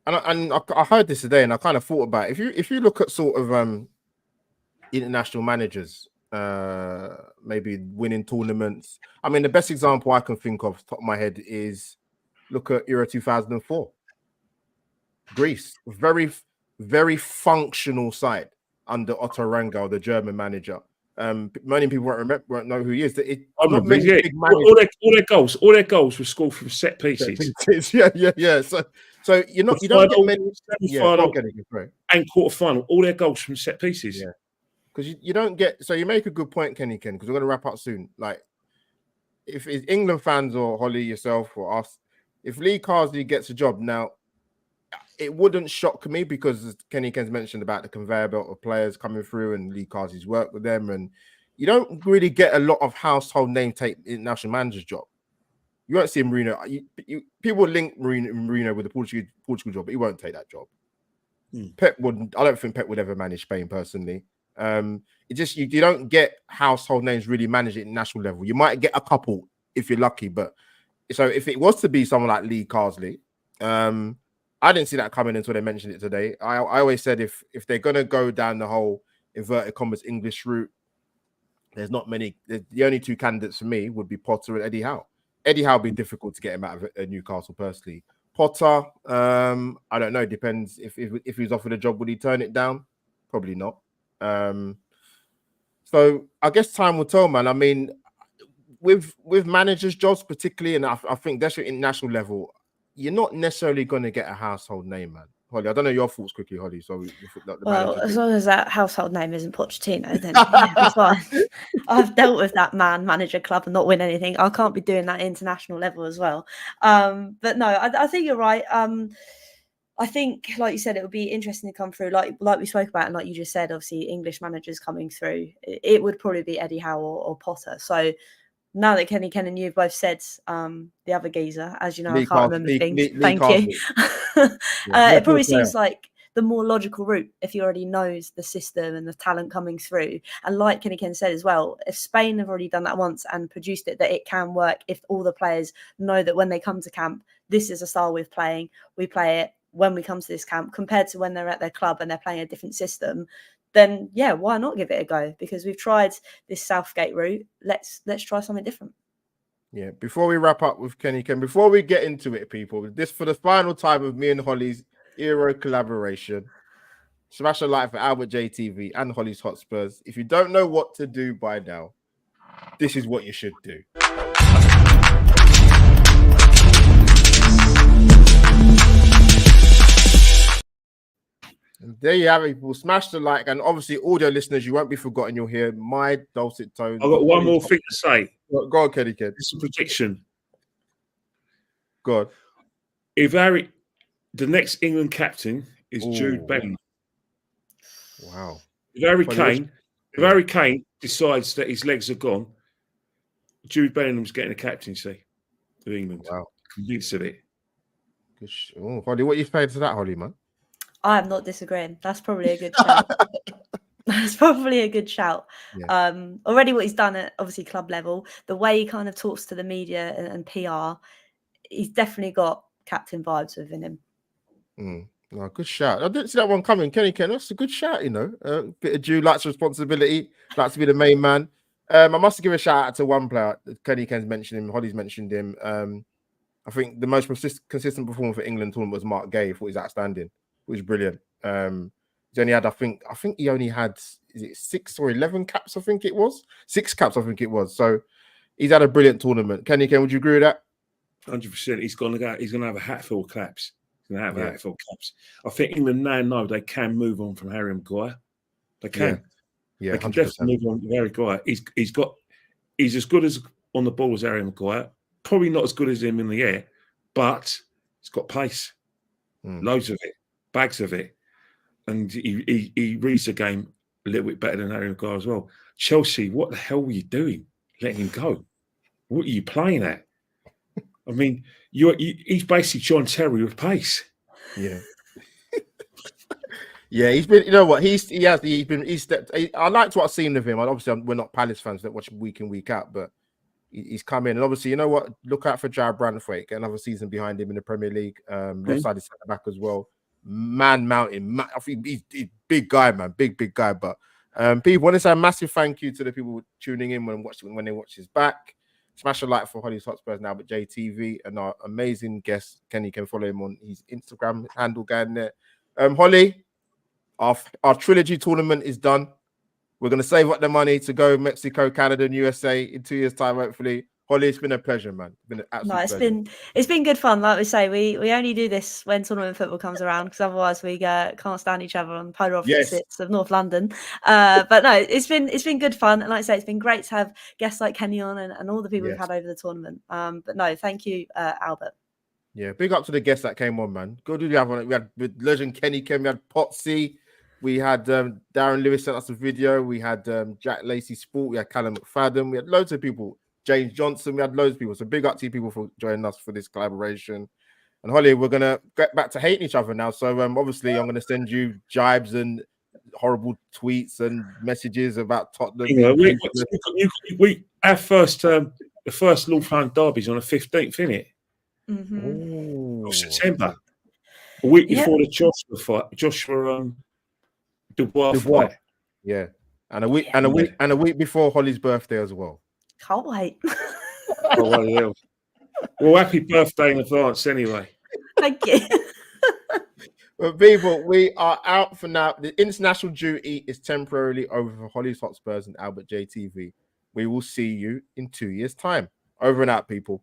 A: and I heard this today, and I kind of thought about it. If you look at sort of international managers, maybe winning tournaments. I mean, the best example I can think of, top of my head, is look at Euro 2004. Greece, very, very functional side under Otto Rangel, the German manager. Many people won't know who he is. All
C: their goals were scored from set pieces.
A: Yeah. So you don't get many.
C: And quarterfinal, all their goals from set pieces.
A: Yeah, because you don't get. So you make a good point, Kenny, because we're going to wrap up soon. Like, if it's England fans or Hollie, yourself or us, if Lee Carsley gets a job now, it wouldn't shock me because as Kenny Ken's mentioned about the conveyor belt of players coming through and Lee Carsley's worked with them, and you don't really get a lot of household name take international manager's job. You won't see Mourinho. People link Mourinho with the Portugal job, but he won't take that job. Pep wouldn't. I don't think Pep would ever manage Spain personally. It just you don't get household names really managed at international level. You might get a couple if you're lucky, but so if it was to be someone like Lee Carsley, I didn't see that coming until they mentioned it today. I always said if they're gonna go down the whole inverted commas English route, there's not many. The only two candidates for me would be Potter and Eddie Howe. Eddie Howe would be difficult to get him out of Newcastle personally. Potter, I don't know. Depends if he was offered a job, would he turn it down? Probably not. So I guess time will tell, man. I mean, with managers' jobs particularly, and I think that's at international level, you're not necessarily going to get a household name, man. Hollie, I don't know your thoughts quickly, Hollie. So
B: as long as that household name isn't Pochettino, then yeah, it's fine. I've dealt with that manager club and not win anything. I can't be doing that international level as well. But no, I think you're right. I think, like you said, it would be interesting to come through, like we spoke about, and like you just said, obviously English managers coming through. It would probably be Eddie Howe or Potter. So now that Kenny Ken and you both said the other geezer, as you know, I can't remember things.
A: Lee
B: Thank
A: Castle.
B: you. It probably seems like the more logical route if he already knows the system and the talent coming through. And like Kenny Ken said as well, if Spain have already done that once and produced it, that it can work if all the players know that when they come to camp, this is a style we're playing. We play it when we come to this camp compared to when they're at their club and they're playing a different system. Then yeah, why not give it a go? Because we've tried this Southgate route. Let's try something different.
A: Yeah. Before we wrap up with Kenny Ken, before we get into it, people, this for the final time of me and Hollie's Euro collaboration. Smash a like for AlbertJTV and Hollie's Hotspurs. If you don't know what to do by now, this is what you should do. And there you have it, people. Smash the like, and obviously, audio listeners, you won't be forgotten. You'll hear my dulcet tones.
C: I've got one more thing to say.
A: Go on, Kenny Ken.
C: It's a prediction.
A: Go on.
C: If Harry, the next England captain is Jude Bellingham.
A: Wow.
C: If Harry Kane decides that his legs are gone, Jude Bellingham's getting a captaincy of England.
A: Wow.
C: Convinced of it.
A: Hollie, what are you saying to that, Hollie, man?
B: I am not disagreeing. That's probably a good shout. That's probably a good shout.
A: Yeah.
B: Already what he's done at obviously club level, the way he kind of talks to the media and PR, he's definitely got captain vibes within him.
A: No, good shout. I didn't see that one coming. Kenny Ken, that's a good shout, you know. Bit of Jude likes responsibility, likes to be the main man. I must give a shout out to one player. Kenny Ken's mentioned him, Hollie's mentioned him. I think the most consistent performer for England tournament was Mark Gay. I thought he was outstanding. It was brilliant. He only had, I think he only had, is it 6 or 11 caps? I think it was 6 caps. I think it was. So he's had a brilliant tournament. Kenny Ken, would you agree with that?
C: 100%. He's going to have a hatful of caps. He's going to have a hatful of caps. I think England now know they can move on from Harry Maguire. They can.
A: Yeah,
C: they can
A: 100%.
C: definitely move on from Harry Maguire. He's as good as on the ball as Harry Maguire. Probably not as good as him in the air, but he's got pace. Loads of it. Bags of it. And he reads the game a little bit better than Harry Maguire as well. Chelsea, what the hell were you doing? Letting him go. What are you playing at? I mean, he's basically John Terry with pace.
A: Yeah. Yeah, he's been, you know what, he's stepped. I liked what I've seen of him. Obviously, we're not Palace fans that watch him week in, week out, but he's come in. And obviously, you know what, look out for Jared Brandthwaite, get another season behind him in the Premier League. Left side is centre back as well. Mountain. I think he's big guy, man. Big guy. But people want to say a massive thank you to the people tuning in when they watch his back. Smash a like for Hollie's Hotspurs now, but JTV and our amazing guest, Kenny, can follow him on his Instagram handle going there. Hollie, our trilogy tournament is done. We're going to save up the money to go Mexico, Canada, and USA in 2 years' time, hopefully. Hollie, it's been a pleasure, man. It's been an absolute pleasure.
B: It's been good fun. Like we say, we only do this when tournament football comes around because otherwise we can't stand each other on polar opposites of North London. But no, it's been good fun, and like I say, it's been great to have guests like Kenny on and all the people we've had over the tournament. But no, thank you, Albert.
A: Yeah, big up to the guests that came on, man. Good to have on. We had legend Kenny Ken, we had Potsy, we had Darren Lewis sent us a video, we had Jack Lacey Sport, we had Callum McFadden, we had loads of people. James Johnson, we had loads of people. So big up to you people for joining us for this collaboration. And Hollie, we're going to get back to hating each other now. So obviously I'm going to send you jibes and horrible tweets and messages about Tottenham.
C: You know, our first, the first Northland derby's on the 15th, isn't it? Of September. A week before the Joshua fight. Dubois fight.
A: Yeah. And a week before Hollie's birthday as well.
B: Can't wait.
C: Well, happy birthday in advance anyway.
B: Thank you.
A: Well, people, we are out for now. The international duty is temporarily over for Hollie's Hotspurs and AlbertJTV. We will see you in 2 years' time. Over and out, people.